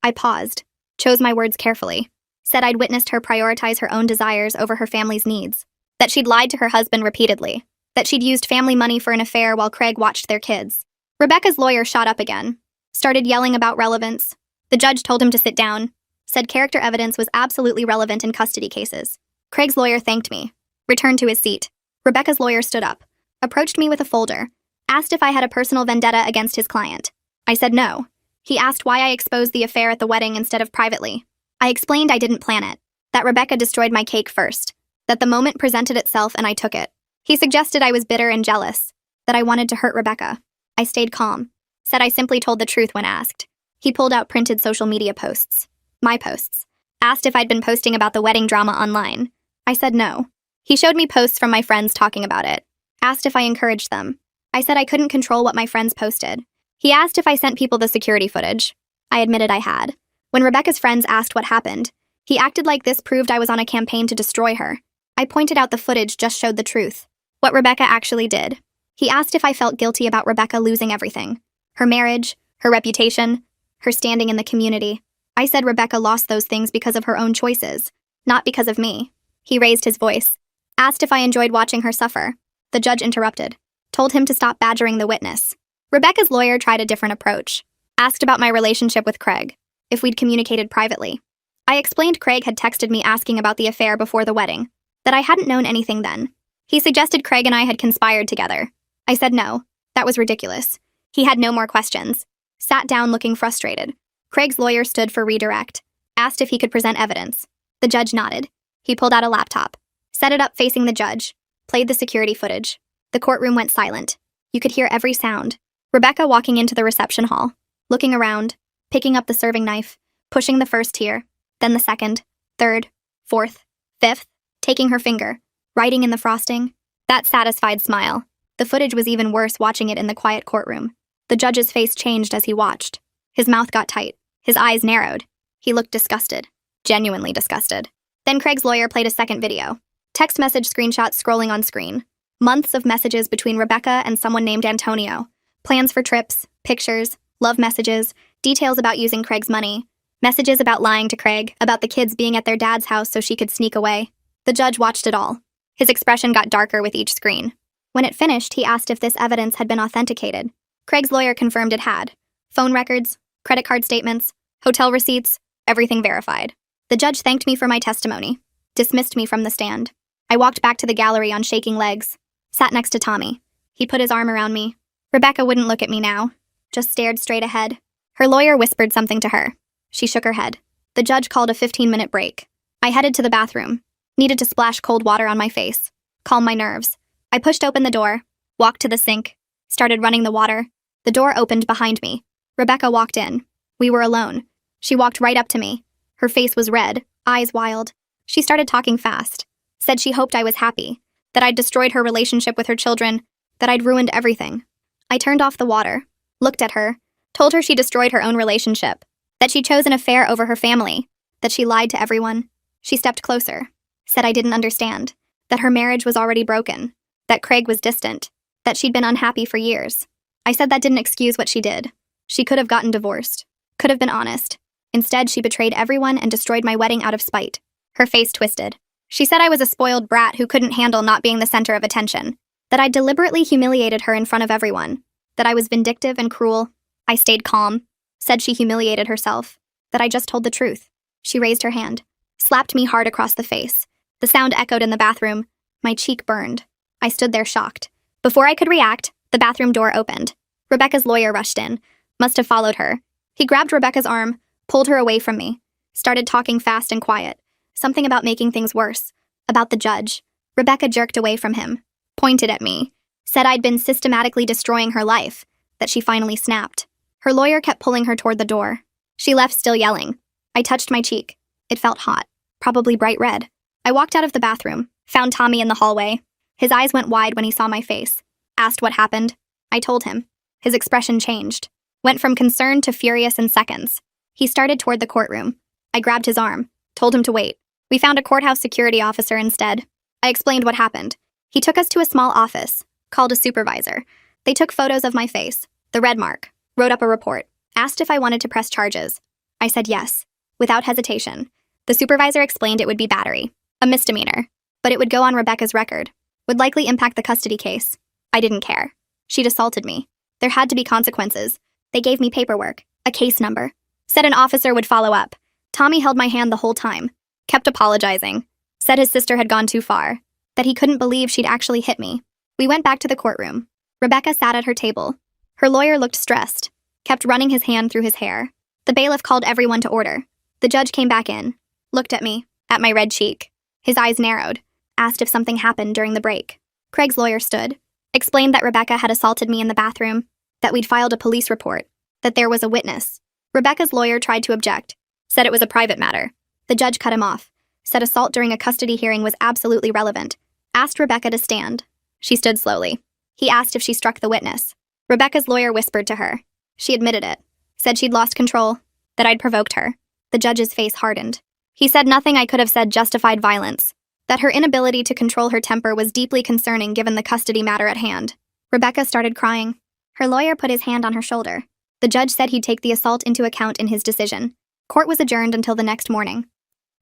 I paused, chose my words carefully, said I'd witnessed her prioritize her own desires over her family's needs, that she'd lied to her husband repeatedly, that she'd used family money for an affair while Craig watched their kids. Rebecca's lawyer shot up again, started yelling about relevance. The judge told him to sit down, said character evidence was absolutely relevant in custody cases. Craig's lawyer thanked me, returned to his seat. Rebecca's lawyer stood up, approached me with a folder, asked if I had a personal vendetta against his client. I said no. He asked why I exposed the affair at the wedding instead of privately. I explained I didn't plan it, that Rebecca destroyed my cake first, that the moment presented itself and I took it. He suggested I was bitter and jealous, that I wanted to hurt Rebecca. I stayed calm, said I simply told the truth when asked. He pulled out printed social media posts, my posts, asked if I'd been posting about the wedding drama online. I said no. He showed me posts from my friends talking about it, asked if I encouraged them. I said I couldn't control what my friends posted. He asked if I sent people the security footage. I admitted I had. When Rebecca's friends asked what happened, he acted like this proved I was on a campaign to destroy her. I pointed out the footage just showed the truth, what Rebecca actually did. He asked if I felt guilty about Rebecca losing everything, her marriage, her reputation, her standing in the community. I said Rebecca lost those things because of her own choices, not because of me. He raised his voice, asked if I enjoyed watching her suffer. The judge interrupted, told him to stop badgering the witness. Rebecca's lawyer tried a different approach, asked about my relationship with Craig, if we'd communicated privately. I explained Craig had texted me asking about the affair before the wedding, that I hadn't known anything then. He suggested Craig and I had conspired together. I said no, that was ridiculous. He had no more questions, sat down looking frustrated. Craig's lawyer stood for redirect, asked if he could present evidence. The judge nodded. He pulled out a laptop, set it up facing the judge, played the security footage. The courtroom went silent. You could hear every sound. Rebecca walking into the reception hall, looking around, picking up the serving knife, pushing the first tier, then the second, third, fourth, fifth, taking her finger, writing in the frosting. That satisfied smile. The footage was even worse watching it in the quiet courtroom. The judge's face changed as he watched. His mouth got tight. His eyes narrowed. He looked disgusted. Genuinely disgusted. Then Craig's lawyer played a second video. Text message screenshots scrolling on screen. Months of messages between Rebecca and someone named Antonio. Plans for trips, pictures, love messages, details about using Craig's money. Messages about lying to Craig, about the kids being at their dad's house so she could sneak away. The judge watched it all. His expression got darker with each screen. When it finished, he asked if this evidence had been authenticated. Craig's lawyer confirmed it had. Phone records, credit card statements, hotel receipts, everything verified. The judge thanked me for my testimony, dismissed me from the stand. I walked back to the gallery on shaking legs, sat next to Tommy. He put his arm around me. Rebecca wouldn't look at me now, just stared straight ahead. Her lawyer whispered something to her. She shook her head. The judge called a 15-minute break. I headed to the bathroom. Needed to splash cold water on my face. Calm my nerves. I pushed open the door, walked to the sink, started running the water. The door opened behind me. Rebecca walked in. We were alone. She walked right up to me. Her face was red, eyes wild. She started talking fast. Said she hoped I was happy, that I'd destroyed her relationship with her children, that I'd ruined everything. I turned off the water, looked at her, told her she destroyed her own relationship, that she chose an affair over her family, that she lied to everyone. She stepped closer, said I didn't understand, that her marriage was already broken, that Craig was distant, that she'd been unhappy for years. I said that didn't excuse what she did. She could have gotten divorced, could have been honest. Instead, she betrayed everyone and destroyed my wedding out of spite. Her face twisted. She said I was a spoiled brat who couldn't handle not being the center of attention, that I deliberately humiliated her in front of everyone, that I was vindictive and cruel. I stayed calm, said she humiliated herself, that I just told the truth. She raised her hand, slapped me hard across the face. The sound echoed in the bathroom. My cheek burned. I stood there shocked. Before I could react, the bathroom door opened. Rebecca's lawyer rushed in, must have followed her. He grabbed Rebecca's arm, pulled her away from me, started talking fast and quiet. Something about making things worse, about the judge. Rebecca jerked away from him, pointed at me, said I'd been systematically destroying her life, that she finally snapped. Her lawyer kept pulling her toward the door. She left still yelling. I touched my cheek. It felt hot, probably bright red. I walked out of the bathroom, found Tommy in the hallway. His eyes went wide when he saw my face. Asked what happened. I told him. His expression changed. Went from concerned to furious in seconds. He started toward the courtroom. I grabbed his arm, told him to wait. We found a courthouse security officer instead. I explained what happened. He took us to a small office, called a supervisor. They took photos of my face, the red mark, wrote up a report, asked if I wanted to press charges. I said yes, without hesitation. The supervisor explained it would be battery, a misdemeanor, but it would go on Rebecca's record, would likely impact the custody case. I didn't care. She'd assaulted me. There had to be consequences. They gave me paperwork, a case number. Said an officer would follow up. Tommy held my hand the whole time. Kept apologizing. Said his sister had gone too far. That he couldn't believe she'd actually hit me. We went back to the courtroom. Rebecca sat at her table. Her lawyer looked stressed. Kept running his hand through his hair. The bailiff called everyone to order. The judge came back in. Looked at me. At my red cheek. His eyes narrowed. Asked if something happened during the break. Craig's lawyer stood. Explained that Rebecca had assaulted me in the bathroom. That we'd filed a police report. That there was a witness. Rebecca's lawyer tried to object. Said it was a private matter. The judge cut him off. Said assault during a custody hearing was absolutely relevant. Asked Rebecca to stand. She stood slowly. He asked if she struck the witness. Rebecca's lawyer whispered to her. She admitted it. Said she'd lost control. That I'd provoked her. The judge's face hardened. He said nothing I could have said justified violence. That her inability to control her temper was deeply concerning given the custody matter at hand. Rebecca started crying. Her lawyer put his hand on her shoulder. The judge said he'd take the assault into account in his decision. Court was adjourned until the next morning.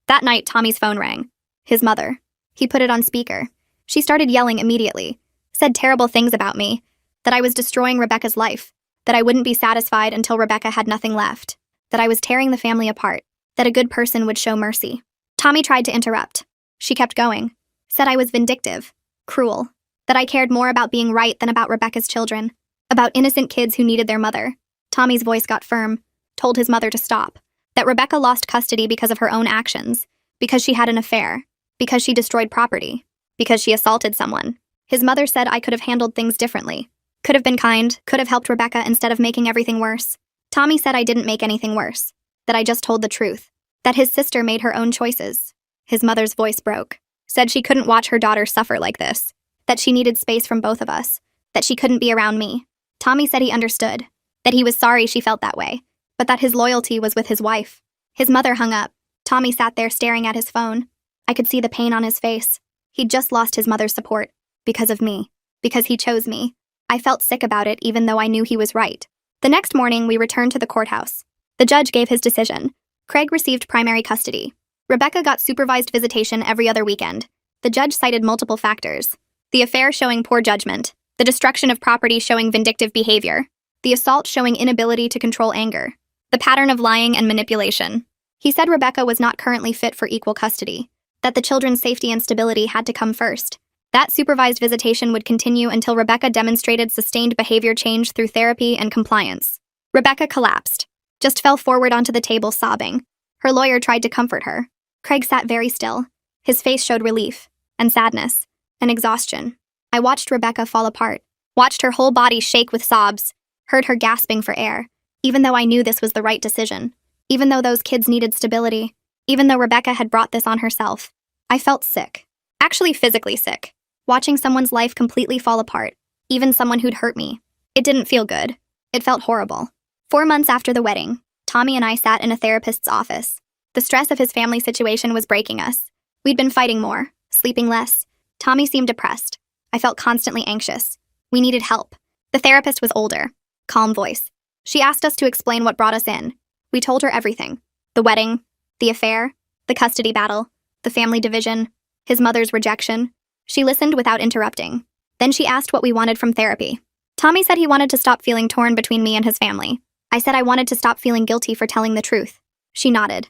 That night, Tommy's phone rang. His mother. He put it on speaker. She started yelling immediately. Said terrible things about me. That I was destroying Rebecca's life. That I wouldn't be satisfied until Rebecca had nothing left. That I was tearing the family apart. That a good person would show mercy. Tommy tried to interrupt. She kept going. Said I was vindictive. Cruel. That I cared more about being right than about Rebecca's children. About innocent kids who needed their mother. Tommy's voice got firm. Told his mother to stop. That Rebecca lost custody because of her own actions, because she had an affair, because she destroyed property, because she assaulted someone. His mother said I could have handled things differently. Could have been kind, could have helped Rebecca instead of making everything worse. Tommy said I didn't make anything worse, that I just told the truth, that his sister made her own choices. His mother's voice broke. Said she couldn't watch her daughter suffer like this, that she needed space from both of us, that she couldn't be around me. Tommy said he understood, that he was sorry she felt that way, but that his loyalty was with his wife. His mother hung up. Tommy sat there staring at his phone. I could see the pain on his face. He'd just lost his mother's support. Because of me. Because he chose me. I felt sick about it even though I knew he was right. The next morning, we returned to the courthouse. The judge gave his decision. Craig received primary custody. Rebecca got supervised visitation every other weekend. The judge cited multiple factors. The affair showing poor judgment. The destruction of property showing vindictive behavior. The assault showing inability to control anger. The pattern of lying and manipulation. He said Rebecca was not currently fit for equal custody. That the children's safety and stability had to come first. That supervised visitation would continue until Rebecca demonstrated sustained behavior change through therapy and compliance. Rebecca collapsed. Just fell forward onto the table sobbing. Her lawyer tried to comfort her. Craig sat very still. His face showed relief, and sadness, and exhaustion. I watched Rebecca fall apart, watched her whole body shake with sobs, heard her gasping for air, even though I knew this was the right decision. Even though those kids needed stability. Even though Rebecca had brought this on herself. I felt sick. Actually physically sick. Watching someone's life completely fall apart. Even someone who'd hurt me. It didn't feel good. It felt horrible. 4 months after the wedding, Tommy and I sat in a therapist's office. The stress of his family situation was breaking us. We'd been fighting more, sleeping less. Tommy seemed depressed. I felt constantly anxious. We needed help. The therapist was older. Calm voice. She asked us to explain what brought us in. We told her everything. The wedding, the affair, the custody battle, the family division, his mother's rejection. She listened without interrupting. Then she asked what we wanted from therapy. Tommy said he wanted to stop feeling torn between me and his family. I said I wanted to stop feeling guilty for telling the truth. She nodded.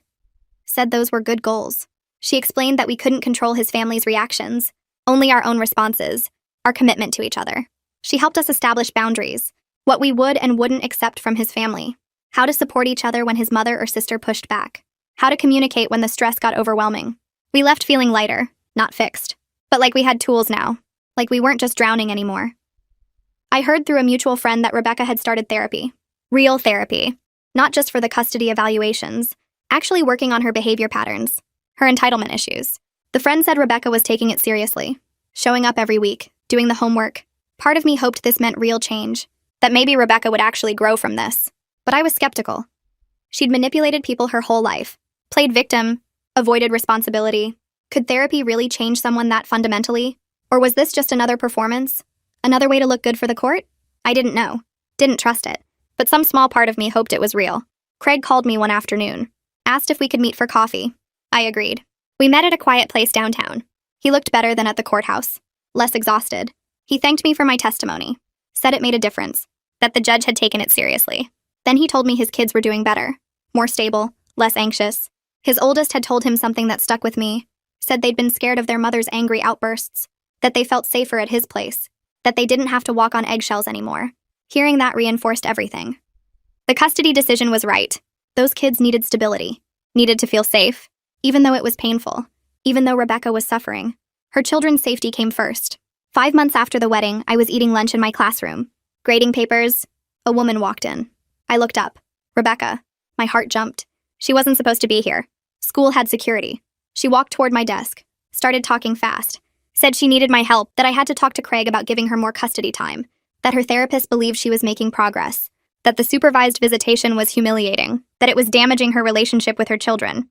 Said those were good goals. She explained that we couldn't control his family's reactions, only our own responses, our commitment to each other. She helped us establish boundaries, what we would and wouldn't accept from his family, how to support each other when his mother or sister pushed back, how to communicate when the stress got overwhelming. We left feeling lighter, not fixed, but like we had tools now, like we weren't just drowning anymore. I heard through a mutual friend that Rebecca had started therapy. Real therapy. Not just for the custody evaluations, actually working on her behavior patterns, her entitlement issues. The friend said Rebecca was taking it seriously, showing up every week, doing the homework. Part of me hoped this meant real change, that maybe Rebecca would actually grow from this. But I was skeptical. She'd manipulated people her whole life, played victim, avoided responsibility. Could therapy really change someone that fundamentally? Or was this just another performance? Another way to look good for the court? I didn't know. Didn't trust it. But some small part of me hoped it was real. Craig called me one afternoon. Asked if we could meet for coffee. I agreed. We met at a quiet place downtown. He looked better than at the courthouse. Less exhausted. He thanked me for my testimony. Said it made a difference. That the judge had taken it seriously. Then he told me his kids were doing better. More stable. Less anxious. His oldest had told him something that stuck with me. Said they'd been scared of their mother's angry outbursts. That they felt safer at his place. That they didn't have to walk on eggshells anymore. Hearing that reinforced everything. The custody decision was right. Those kids needed stability. Needed to feel safe. Even though it was painful. Even though Rebecca was suffering. Her children's safety came first. 5 months after the wedding, I was eating lunch in my classroom. Grading papers. A woman walked in. I looked up. Rebecca. My heart jumped. She wasn't supposed to be here. School had security. She walked toward my desk. Started talking fast. Said she needed my help, that I had to talk to Craig about giving her more custody time. That her therapist believed she was making progress. That the supervised visitation was humiliating. That it was damaging her relationship with her children.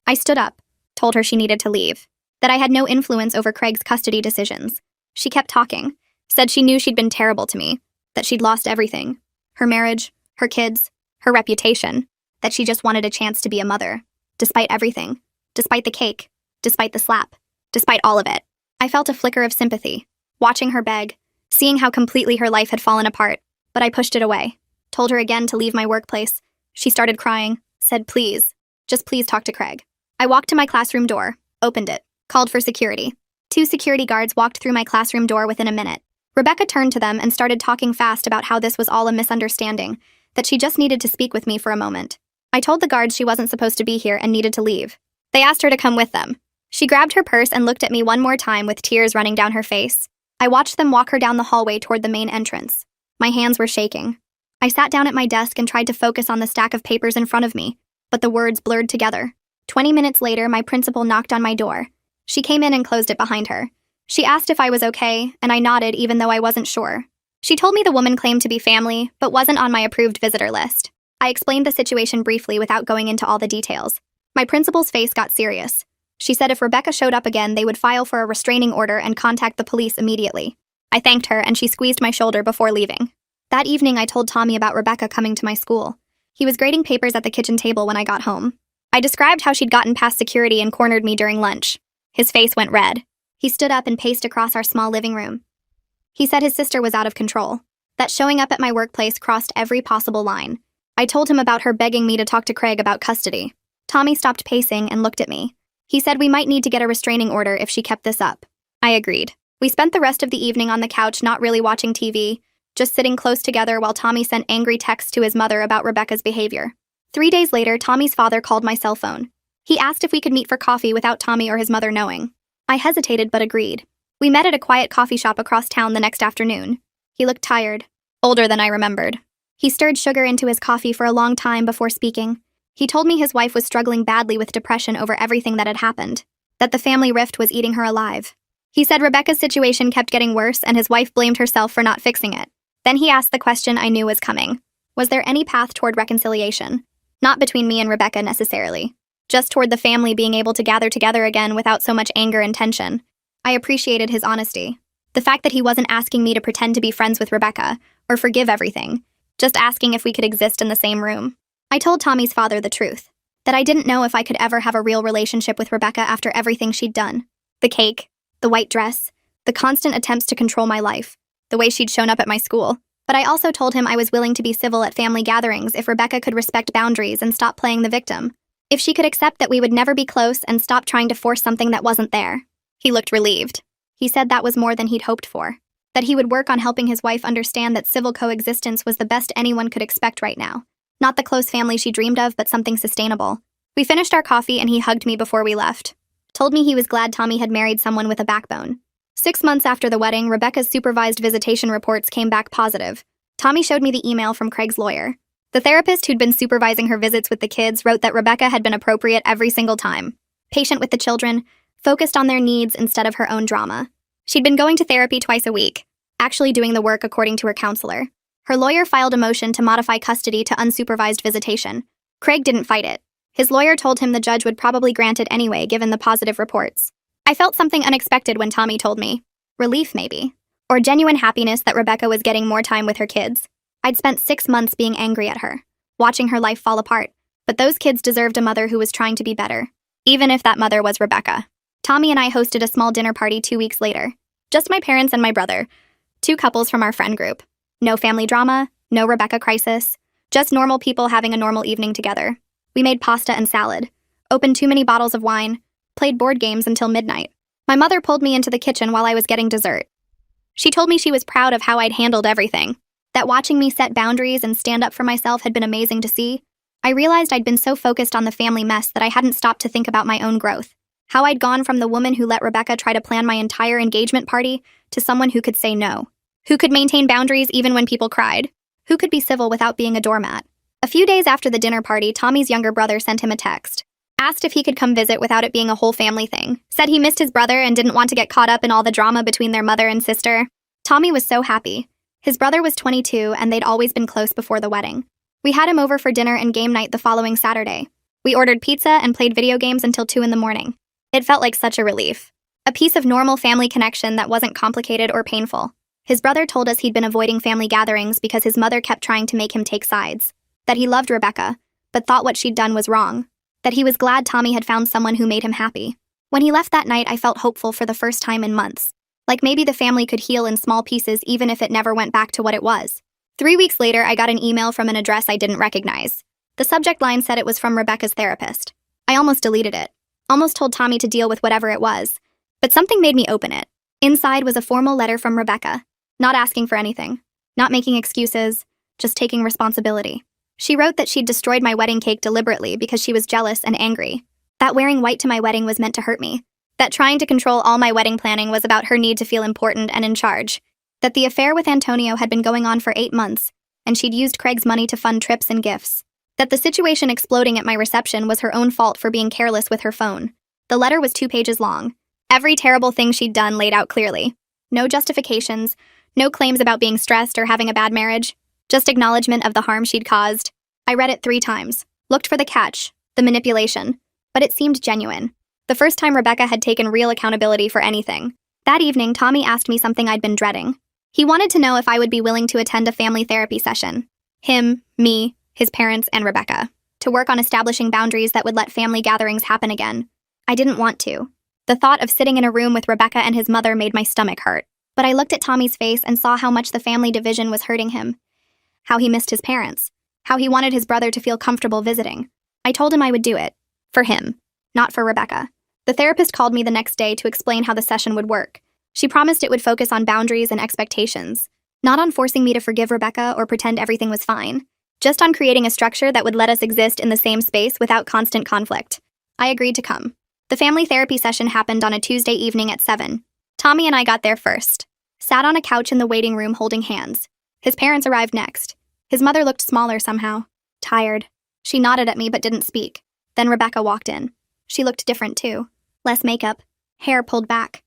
I stood up. Told her she needed to leave. That I had no influence over Craig's custody decisions. She kept talking. Said she knew she'd been terrible to me. That she'd lost everything. Her marriage, her kids, her reputation. That she just wanted a chance to be a mother. Despite everything. Despite the cake. Despite the slap. Despite all of it. I felt a flicker of sympathy. Watching her beg. Seeing how completely her life had fallen apart. But I pushed it away. Told her again to leave my workplace. She started crying. Said please. Just please talk to Craig. I walked to my classroom door. Opened it. Called for security. 2 security guards walked through my classroom door within a minute. Rebecca turned to them and started talking fast about how this was all a misunderstanding, that she just needed to speak with me for a moment. I told the guards she wasn't supposed to be here and needed to leave. They asked her to come with them. She grabbed her purse and looked at me one more time with tears running down her face. I watched them walk her down the hallway toward the main entrance. My hands were shaking. I sat down at my desk and tried to focus on the stack of papers in front of me, but the words blurred together. 20 minutes later, my principal knocked on my door. She came in and closed it behind her. She asked if I was okay, and I nodded even though I wasn't sure. She told me the woman claimed to be family, but wasn't on my approved visitor list. I explained the situation briefly without going into all the details. My principal's face got serious. She said if Rebecca showed up again, they would file for a restraining order and contact the police immediately. I thanked her, and she squeezed my shoulder before leaving. That evening, I told Tommy about Rebecca coming to my school. He was grading papers at the kitchen table when I got home. I described how she'd gotten past security and cornered me during lunch. His face went red. He stood up and paced across our small living room. He said his sister was out of control, that showing up at my workplace crossed every possible line. I told him about her begging me to talk to Craig about custody. Tommy stopped pacing and looked at me. He said we might need to get a restraining order if she kept this up. I agreed. We spent the rest of the evening on the couch not really watching TV, just sitting close together while Tommy sent angry texts to his mother about Rebecca's behavior. 3 days later, Tommy's father called my cell phone. He asked if we could meet for coffee without Tommy or his mother knowing. I hesitated but agreed. We met at a quiet coffee shop across town the next afternoon. He looked tired, older than I remembered. He stirred sugar into his coffee for a long time before speaking. He told me his wife was struggling badly with depression over everything that had happened, that the family rift was eating her alive. He said Rebecca's situation kept getting worse and his wife blamed herself for not fixing it. Then he asked the question I knew was coming. Was there any path toward reconciliation? Not between me and Rebecca necessarily, just toward the family being able to gather together again without so much anger and tension. I appreciated his honesty. The fact that he wasn't asking me to pretend to be friends with Rebecca or forgive everything, just asking if we could exist in the same room. I told Tommy's father the truth, that I didn't know if I could ever have a real relationship with Rebecca after everything she'd done. The cake, the white dress, the constant attempts to control my life, the way she'd shown up at my school. But I also told him I was willing to be civil at family gatherings if Rebecca could respect boundaries and stop playing the victim. If she could accept that we would never be close and stop trying to force something that wasn't there. He looked relieved. He said that was more than he'd hoped for. That he would work on helping his wife understand that civil coexistence was the best anyone could expect right now. Not the close family she dreamed of, but something sustainable. We finished our coffee and he hugged me before we left. Told me he was glad Tommy had married someone with a backbone. 6 months after the wedding, Rebecca's supervised visitation reports came back positive. Tommy showed me the email from Craig's lawyer. The therapist who'd been supervising her visits with the kids wrote that Rebecca had been appropriate every single time. Patient with the children, focused on their needs instead of her own drama. She'd been going to therapy twice a week, actually doing the work according to her counselor. Her lawyer filed a motion to modify custody to unsupervised visitation. Craig didn't fight it. His lawyer told him the judge would probably grant it anyway, given the positive reports. I felt something unexpected when Tommy told me. Relief, maybe. Or genuine happiness that Rebecca was getting more time with her kids. I'd spent 6 months being angry at her, watching her life fall apart. But those kids deserved a mother who was trying to be better, even if that mother was Rebecca. Tommy and I hosted a small dinner party 2 weeks later. Just my parents and my brother. 2 couples from our friend group. No family drama, no Rebecca crisis. Just normal people having a normal evening together. We made pasta and salad, opened too many bottles of wine, played board games until midnight. My mother pulled me into the kitchen while I was getting dessert. She told me she was proud of how I'd handled everything, that watching me set boundaries and stand up for myself had been amazing to see. I realized I'd been so focused on the family mess that I hadn't stopped to think about my own growth. How I'd gone from the woman who let Rebecca try to plan my entire engagement party to someone who could say no, who could maintain boundaries even when people cried, who could be civil without being a doormat. A few days after the dinner party, Tommy's younger brother sent him a text. Asked if he could come visit without it being a whole family thing. Said he missed his brother and didn't want to get caught up in all the drama between their mother and sister. Tommy was so happy. His brother was 22 and they'd always been close before the wedding. We had him over for dinner and game night the following Saturday. We ordered pizza and played video games until 2 in the morning. It felt like such a relief. A piece of normal family connection that wasn't complicated or painful. His brother told us he'd been avoiding family gatherings because his mother kept trying to make him take sides. That he loved Rebecca, but thought what she'd done was wrong. That he was glad Tommy had found someone who made him happy. When he left that night, I felt hopeful for the first time in months. Like maybe the family could heal in small pieces even if it never went back to what it was. 3 weeks later, I got an email from an address I didn't recognize. The subject line said it was from Rebecca's therapist. I almost deleted it. Almost told Tommy to deal with whatever it was. But something made me open it. Inside was a formal letter from Rebecca. Not asking for anything. Not making excuses. Just taking responsibility. She wrote that she'd destroyed my wedding cake deliberately because she was jealous and angry. That wearing white to my wedding was meant to hurt me. That trying to control all my wedding planning was about her need to feel important and in charge. That the affair with Antonio had been going on for 8 months, and she'd used Craig's money to fund trips and gifts. That the situation exploding at my reception was her own fault for being careless with her phone. The letter was 2 pages long. Every terrible thing she'd done laid out clearly. No justifications, no claims about being stressed or having a bad marriage, just acknowledgement of the harm she'd caused. I read it 3 times, looked for the catch, the manipulation, but it seemed genuine. The first time Rebecca had taken real accountability for anything. That evening, Tommy asked me something I'd been dreading. He wanted to know if I would be willing to attend a family therapy session. Him, me, his parents, and Rebecca. To work on establishing boundaries that would let family gatherings happen again. I didn't want to. The thought of sitting in a room with Rebecca and his mother made my stomach hurt. But I looked at Tommy's face and saw how much the family division was hurting him. How he missed his parents. How he wanted his brother to feel comfortable visiting. I told him I would do it. For him. Not for Rebecca. The therapist called me the next day to explain how the session would work. She promised it would focus on boundaries and expectations. Not on forcing me to forgive Rebecca or pretend everything was fine. Just on creating a structure that would let us exist in the same space without constant conflict. I agreed to come. The family therapy session happened on a Tuesday evening at 7. Tommy and I got there first. Sat on a couch in the waiting room holding hands. His parents arrived next. His mother looked smaller somehow. Tired. She nodded at me but didn't speak. Then Rebecca walked in. She looked different too. Less makeup. Hair pulled back.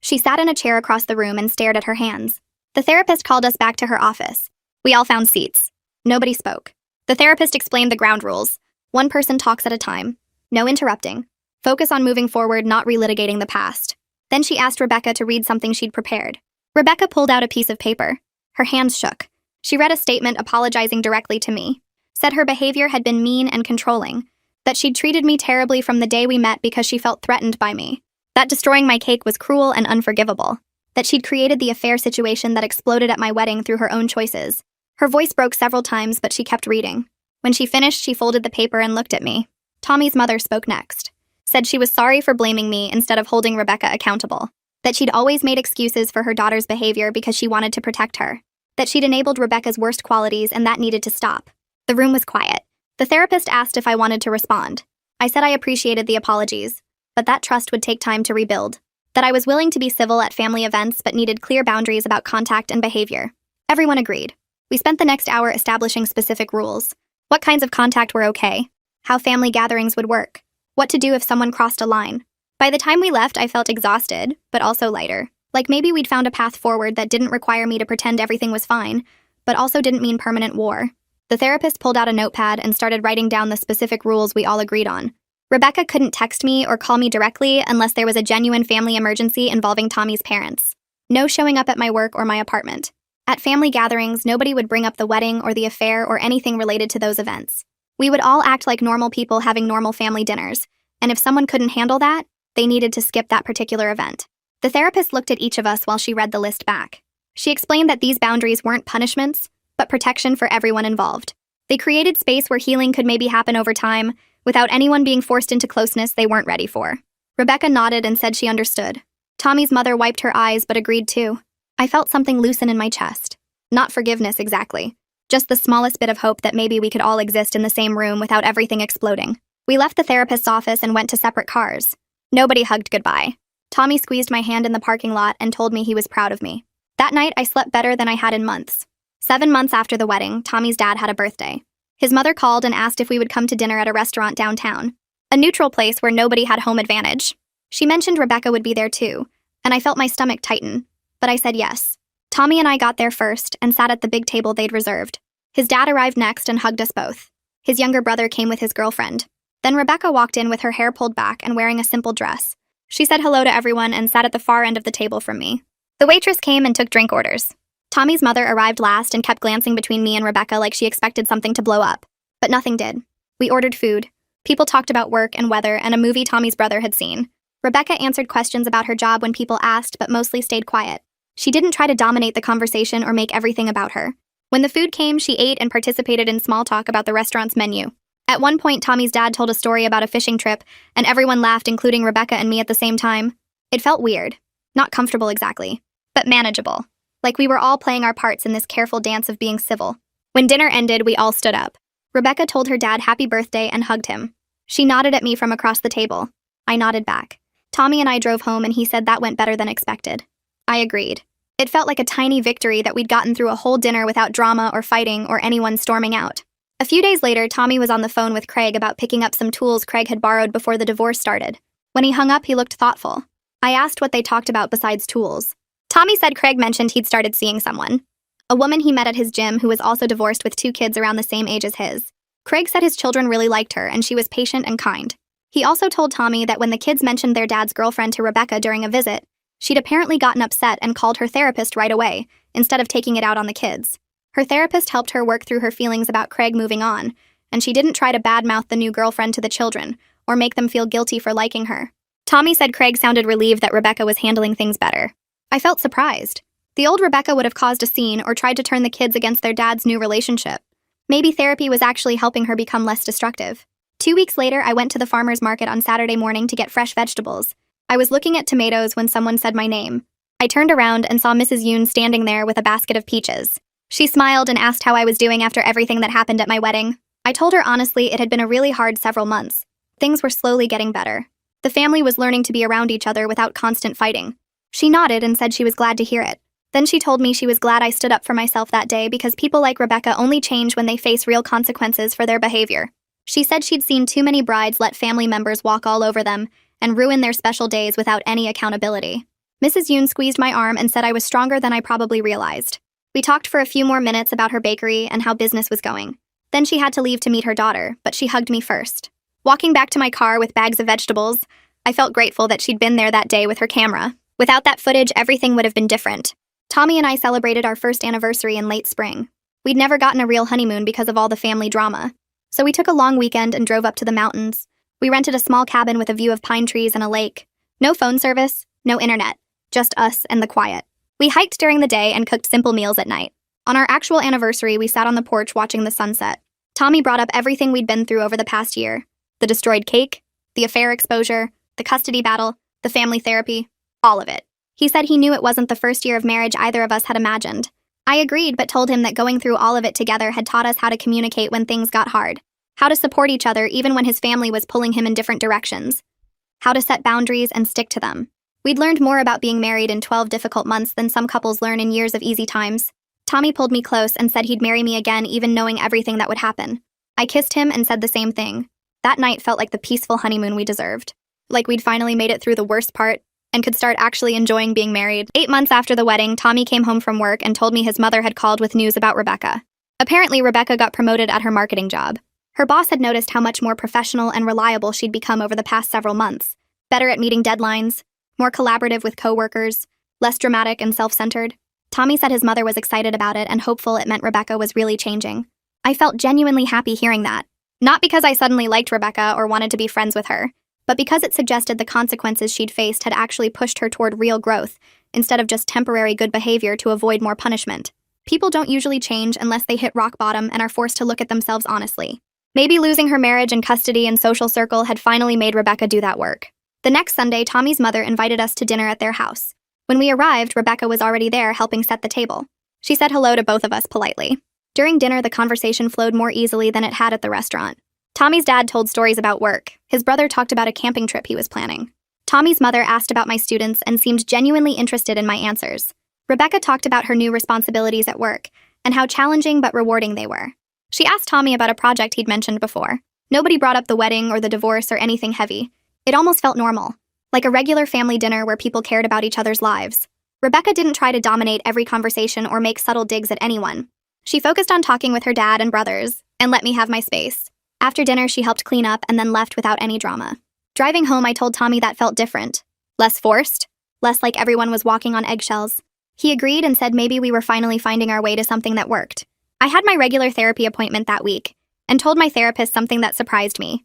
She sat in a chair across the room and stared at her hands. The therapist called us back to her office. We all found seats. Nobody spoke. The therapist explained the ground rules. 1 person talks at a time. No interrupting. Focus on moving forward, not relitigating the past. Then she asked Rebecca to read something she'd prepared. Rebecca pulled out a piece of paper. Her hands shook. She read a statement apologizing directly to me. Said her behavior had been mean and controlling. That she'd treated me terribly from the day we met because she felt threatened by me. That destroying my cake was cruel and unforgivable. That she'd created the affair situation that exploded at my wedding through her own choices. Her voice broke several times, but she kept reading. When she finished, she folded the paper and looked at me. Tommy's mother spoke next. Said she was sorry for blaming me instead of holding Rebecca accountable. That she'd always made excuses for her daughter's behavior because she wanted to protect her. That she'd enabled Rebecca's worst qualities and that needed to stop. The room was quiet. The therapist asked if I wanted to respond. I said I appreciated the apologies, but that trust would take time to rebuild. That I was willing to be civil at family events but needed clear boundaries about contact and behavior. Everyone agreed. We spent the next hour establishing specific rules. What kinds of contact were okay. How family gatherings would work. What to do if someone crossed a line. By the time we left, I felt exhausted, but also lighter. Like maybe we'd found a path forward that didn't require me to pretend everything was fine, but also didn't mean permanent war. The therapist pulled out a notepad and started writing down the specific rules we all agreed on. Rebecca couldn't text me or call me directly unless there was a genuine family emergency involving Tommy's parents. No showing up at my work or my apartment. At family gatherings, nobody would bring up the wedding or the affair or anything related to those events. We would all act like normal people having normal family dinners, and if someone couldn't handle that, they needed to skip that particular event. The therapist looked at each of us while she read the list back. She explained that these boundaries weren't punishments, but protection for everyone involved. They created space where healing could maybe happen over time, without anyone being forced into closeness they weren't ready for. Rebecca nodded and said she understood. Tommy's mother wiped her eyes but agreed too. I felt something loosen in my chest. Not forgiveness exactly. Just the smallest bit of hope that maybe we could all exist in the same room without everything exploding. We left the therapist's office and went to separate cars. Nobody hugged goodbye. Tommy squeezed my hand in the parking lot and told me he was proud of me. That night, I slept better than I had in months. 7 months after the wedding, Tommy's dad had a birthday. His mother called and asked if we would come to dinner at a restaurant downtown. A neutral place where nobody had home advantage. She mentioned Rebecca would be there too, and I felt my stomach tighten, but I said yes. Tommy and I got there first and sat at the big table they'd reserved. His dad arrived next and hugged us both. His younger brother came with his girlfriend. Then Rebecca walked in with her hair pulled back and wearing a simple dress. She said hello to everyone and sat at the far end of the table from me. The waitress came and took drink orders. Tommy's mother arrived last and kept glancing between me and Rebecca like she expected something to blow up. But nothing did. We ordered food. People talked about work and weather and a movie Tommy's brother had seen. Rebecca answered questions about her job when people asked, but mostly stayed quiet. She didn't try to dominate the conversation or make everything about her. When the food came, she ate and participated in small talk about the restaurant's menu. At one point, Tommy's dad told a story about a fishing trip, and everyone laughed, including Rebecca and me at the same time. It felt weird. Not comfortable exactly, but manageable. Like we were all playing our parts in this careful dance of being civil. When dinner ended, we all stood up. Rebecca told her dad happy birthday and hugged him. She nodded at me from across the table. I nodded back. Tommy and I drove home and he said that went better than expected. I agreed. It felt like a tiny victory that we'd gotten through a whole dinner without drama or fighting or anyone storming out. A few days later, Tommy was on the phone with Craig about picking up some tools Craig had borrowed before the divorce started. When he hung up, he looked thoughtful. I asked what they talked about besides tools. Tommy said Craig mentioned he'd started seeing someone. A woman he met at his gym who was also divorced with 2 kids around the same age as his. Craig said his children really liked her and she was patient and kind. He also told Tommy that when the kids mentioned their dad's girlfriend to Rebecca during a visit, she'd apparently gotten upset and called her therapist right away, instead of taking it out on the kids. Her therapist helped her work through her feelings about Craig moving on, and she didn't try to badmouth the new girlfriend to the children, or make them feel guilty for liking her. Tommy said Craig sounded relieved that Rebecca was handling things better. I felt surprised. The old Rebecca would have caused a scene or tried to turn the kids against their dad's new relationship. Maybe therapy was actually helping her become less destructive. 2 weeks later, I went to the farmer's market on Saturday morning to get fresh vegetables. I was looking at tomatoes when someone said my name. I turned around and saw Mrs. Yoon standing there with a basket of peaches. She smiled and asked how I was doing after everything that happened at my wedding. I told her honestly it had been a really hard several months. Things were slowly getting better. The family was learning to be around each other without constant fighting. She nodded and said she was glad to hear it. Then she told me she was glad I stood up for myself that day because people like Rebecca only change when they face real consequences for their behavior. She said she'd seen too many brides let family members walk all over them and ruin their special days without any accountability. Mrs. Yoon squeezed my arm and said I was stronger than I probably realized. We talked for a few more minutes about her bakery and how business was going. Then she had to leave to meet her daughter, but she hugged me first. Walking back to my car with bags of vegetables, I felt grateful that she'd been there that day with her camera. Without that footage, everything would have been different. Tommy and I celebrated our first anniversary in late spring. We'd never gotten a real honeymoon because of all the family drama. So we took a long weekend and drove up to the mountains. We rented a small cabin with a view of pine trees and a lake. No phone service, no internet, just us and the quiet. We hiked during the day and cooked simple meals at night. On our actual anniversary, we sat on the porch watching the sunset. Tommy brought up everything we'd been through over the past year. The destroyed cake, the affair exposure, the custody battle, the family therapy, all of it. He said he knew it wasn't the first year of marriage either of us had imagined. I agreed, but told him that going through all of it together had taught us how to communicate when things got hard, how to support each other even when his family was pulling him in different directions, how to set boundaries and stick to them. We'd learned more about being married in 12 difficult months than some couples learn in years of easy times. Tommy pulled me close and said he'd marry me again even knowing everything that would happen. I kissed him and said the same thing. That night felt like the peaceful honeymoon we deserved. Like we'd finally made it through the worst part and could start actually enjoying being married. 8 months after the wedding, Tommy came home from work and told me his mother had called with news about Rebecca. Apparently, Rebecca got promoted at her marketing job. Her boss had noticed how much more professional and reliable she'd become over the past several months. Better at meeting deadlines, more collaborative with coworkers, less dramatic and self-centered. Tommy said his mother was excited about it and hopeful it meant Rebecca was really changing. I felt genuinely happy hearing that. Not because I suddenly liked Rebecca or wanted to be friends with her, but because it suggested the consequences she'd faced had actually pushed her toward real growth, instead of just temporary good behavior to avoid more punishment. People don't usually change unless they hit rock bottom and are forced to look at themselves honestly. Maybe losing her marriage and custody and social circle had finally made Rebecca do that work. The next Sunday, Tommy's mother invited us to dinner at their house. When we arrived, Rebecca was already there helping set the table. She said hello to both of us politely. During dinner, the conversation flowed more easily than it had at the restaurant. Tommy's dad told stories about work. His brother talked about a camping trip he was planning. Tommy's mother asked about my students and seemed genuinely interested in my answers. Rebecca talked about her new responsibilities at work and how challenging but rewarding they were. She asked Tommy about a project he'd mentioned before. Nobody brought up the wedding or the divorce or anything heavy. It almost felt normal, like a regular family dinner where people cared about each other's lives. Rebecca didn't try to dominate every conversation or make subtle digs at anyone. She focused on talking with her dad and brothers and let me have my space. After dinner, she helped clean up and then left without any drama. Driving home, I told Tommy that felt different. Less forced, less like everyone was walking on eggshells. He agreed and said maybe we were finally finding our way to something that worked. I had my regular therapy appointment that week and told my therapist something that surprised me.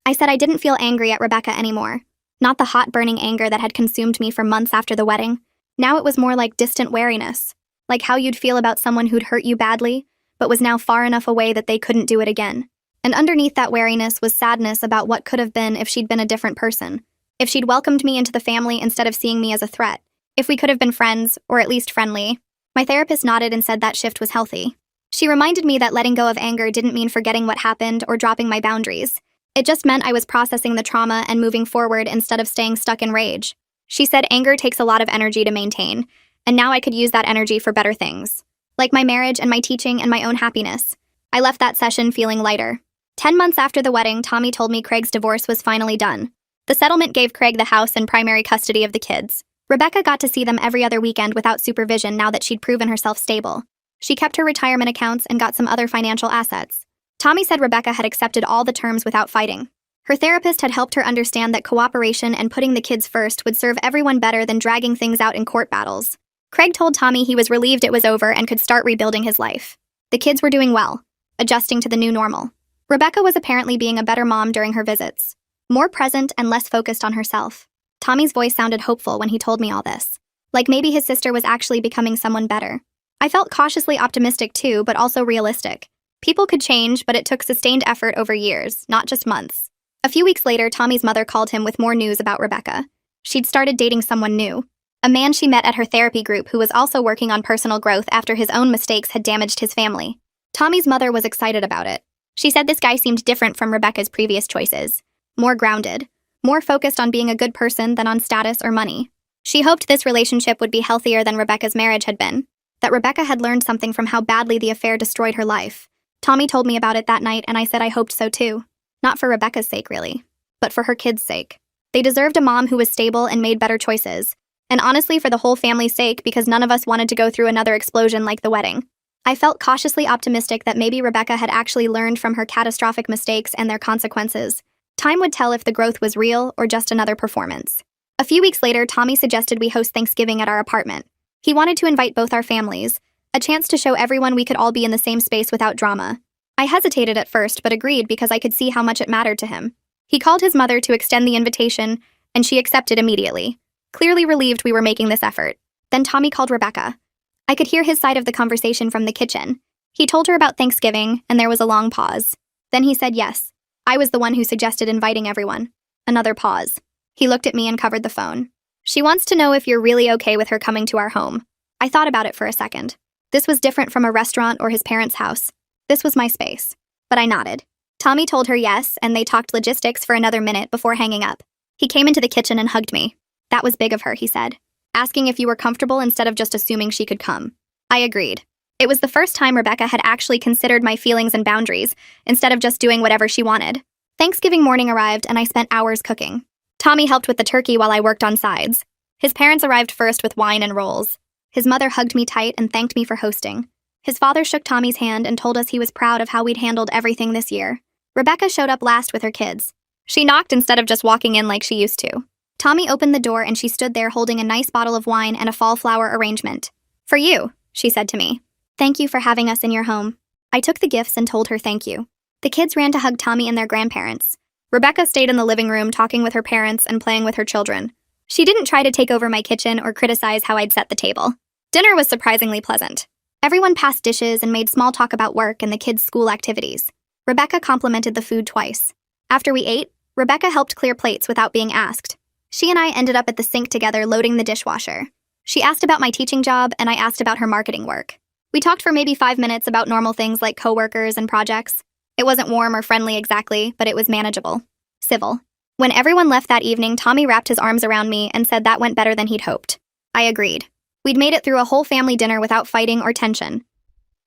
I said I didn't feel angry at Rebecca anymore. Not the hot, burning anger that had consumed me for months after the wedding. Now it was more like distant wariness, like how you'd feel about someone who'd hurt you badly, but was now far enough away that they couldn't do it again. And underneath that wariness was sadness about what could have been if she'd been a different person. If she'd welcomed me into the family instead of seeing me as a threat. If we could have been friends, or at least friendly. My therapist nodded and said that shift was healthy. She reminded me that letting go of anger didn't mean forgetting what happened or dropping my boundaries. It just meant I was processing the trauma and moving forward instead of staying stuck in rage. She said anger takes a lot of energy to maintain, and now I could use that energy for better things. Like my marriage and my teaching and my own happiness. I left that session feeling lighter. 10 months after the wedding, Tommy told me Craig's divorce was finally done. The settlement gave Craig the house and primary custody of the kids. Rebecca got to see them every other weekend without supervision now that she'd proven herself stable. She kept her retirement accounts and got some other financial assets. Tommy said Rebecca had accepted all the terms without fighting. Her therapist had helped her understand that cooperation and putting the kids first would serve everyone better than dragging things out in court battles. Craig told Tommy he was relieved it was over and could start rebuilding his life. The kids were doing well, adjusting to the new normal. Rebecca was apparently being a better mom during her visits, more present and less focused on herself. Tommy's voice sounded hopeful when he told me all this, like maybe his sister was actually becoming someone better. I felt cautiously optimistic too, but also realistic. People could change, but it took sustained effort over years, not just months. A few weeks later, Tommy's mother called him with more news about Rebecca. She'd started dating someone new, a man she met at her therapy group who was also working on personal growth after his own mistakes had damaged his family. Tommy's mother was excited about it. She said this guy seemed different from Rebecca's previous choices, more grounded, more focused on being a good person than on status or money. She hoped this relationship would be healthier than Rebecca's marriage had been, that Rebecca had learned something from how badly the affair destroyed her life. Tommy told me about it that night, and I said I hoped so too. Not for Rebecca's sake, really, but for her kids' sake. They deserved a mom who was stable and made better choices, and honestly for the whole family's sake because none of us wanted to go through another explosion like the wedding. I felt cautiously optimistic that maybe Rebecca had actually learned from her catastrophic mistakes and their consequences. Time would tell if the growth was real or just another performance. A few weeks later, Tommy suggested we host Thanksgiving at our apartment. He wanted to invite both our families, a chance to show everyone we could all be in the same space without drama. I hesitated at first, but agreed because I could see how much it mattered to him. He called his mother to extend the invitation, and she accepted immediately, clearly relieved we were making this effort. Then Tommy called Rebecca. I could hear his side of the conversation from the kitchen. He told her about Thanksgiving, and there was a long pause. Then he said yes. I was the one who suggested inviting everyone. Another pause. He looked at me and covered the phone. She wants to know if you're really okay with her coming to our home. I thought about it for a second. This was different from a restaurant or his parents' house. This was my space. But I nodded. Tommy told her yes, and they talked logistics for another minute before hanging up. He came into the kitchen and hugged me. That was big of her, he said, asking if you were comfortable instead of just assuming she could come. I agreed. It was the first time Rebecca had actually considered my feelings and boundaries, instead of just doing whatever she wanted. Thanksgiving morning arrived, and I spent hours cooking. Tommy helped with the turkey while I worked on sides. His parents arrived first with wine and rolls. His mother hugged me tight and thanked me for hosting. His father shook Tommy's hand and told us he was proud of how we'd handled everything this year. Rebecca showed up last with her kids. She knocked instead of just walking in like she used to. Tommy opened the door and she stood there holding a nice bottle of wine and a fall flower arrangement. For you, she said to me. Thank you for having us in your home. I took the gifts and told her thank you. The kids ran to hug Tommy and their grandparents. Rebecca stayed in the living room talking with her parents and playing with her children. She didn't try to take over my kitchen or criticize how I'd set the table. Dinner was surprisingly pleasant. Everyone passed dishes and made small talk about work and the kids' school activities. Rebecca complimented the food twice. After we ate, Rebecca helped clear plates without being asked. She and I ended up at the sink together loading the dishwasher. She asked about my teaching job and I asked about her marketing work. We talked for maybe 5 minutes about normal things like coworkers and projects. It wasn't warm or friendly exactly, but it was manageable. Civil. When everyone left that evening, Tommy wrapped his arms around me and said that went better than he'd hoped. I agreed. We'd made it through a whole family dinner without fighting or tension.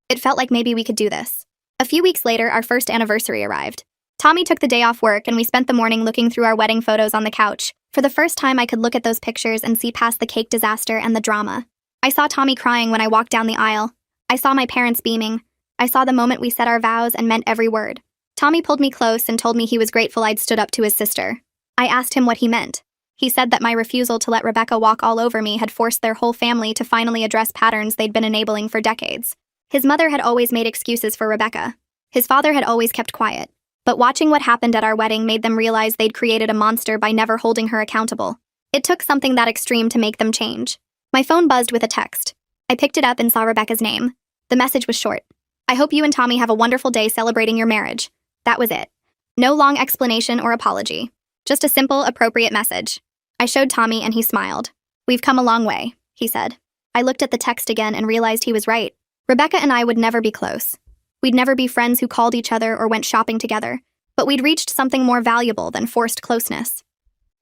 It felt like maybe we could do this. A few weeks later, our first anniversary arrived. Tommy took the day off work and we spent the morning looking through our wedding photos on the couch. For the first time, I could look at those pictures and see past the cake disaster and the drama. I saw Tommy crying when I walked down the aisle. I saw my parents beaming. I saw the moment we said our vows and meant every word. Tommy pulled me close and told me he was grateful I'd stood up to his sister. I asked him what he meant. He said that my refusal to let Rebecca walk all over me had forced their whole family to finally address patterns they'd been enabling for decades. His mother had always made excuses for Rebecca. His father had always kept quiet. But watching what happened at our wedding made them realize they'd created a monster by never holding her accountable. It took something that extreme to make them change. My phone buzzed with a text. I picked it up and saw Rebecca's name. The message was short. I hope you and Tommy have a wonderful day celebrating your marriage. That was it. No long explanation or apology. Just a simple, appropriate message. I showed Tommy and he smiled. We've come a long way, he said. I looked at the text again and realized he was right. Rebecca and I would never be close. We'd never be friends who called each other or went shopping together, but we'd reached something more valuable than forced closeness.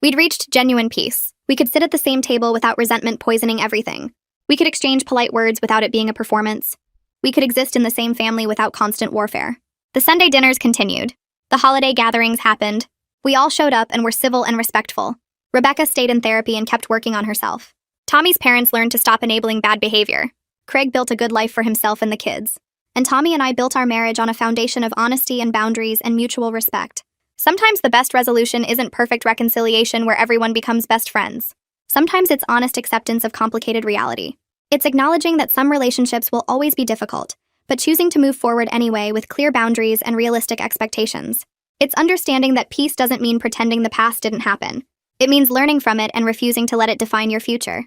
We'd reached genuine peace. We could sit at the same table without resentment poisoning everything. We could exchange polite words without it being a performance. We could exist in the same family without constant warfare. The Sunday dinners continued. The holiday gatherings happened. We all showed up and were civil and respectful. Rebecca stayed in therapy and kept working on herself. Tommy's parents learned to stop enabling bad behavior. Craig built a good life for himself and the kids. And Tommy and I built our marriage on a foundation of honesty and boundaries and mutual respect. Sometimes the best resolution isn't perfect reconciliation where everyone becomes best friends. Sometimes it's honest acceptance of complicated reality. It's acknowledging that some relationships will always be difficult, but choosing to move forward anyway with clear boundaries and realistic expectations. It's understanding that peace doesn't mean pretending the past didn't happen. It means learning from it and refusing to let it define your future.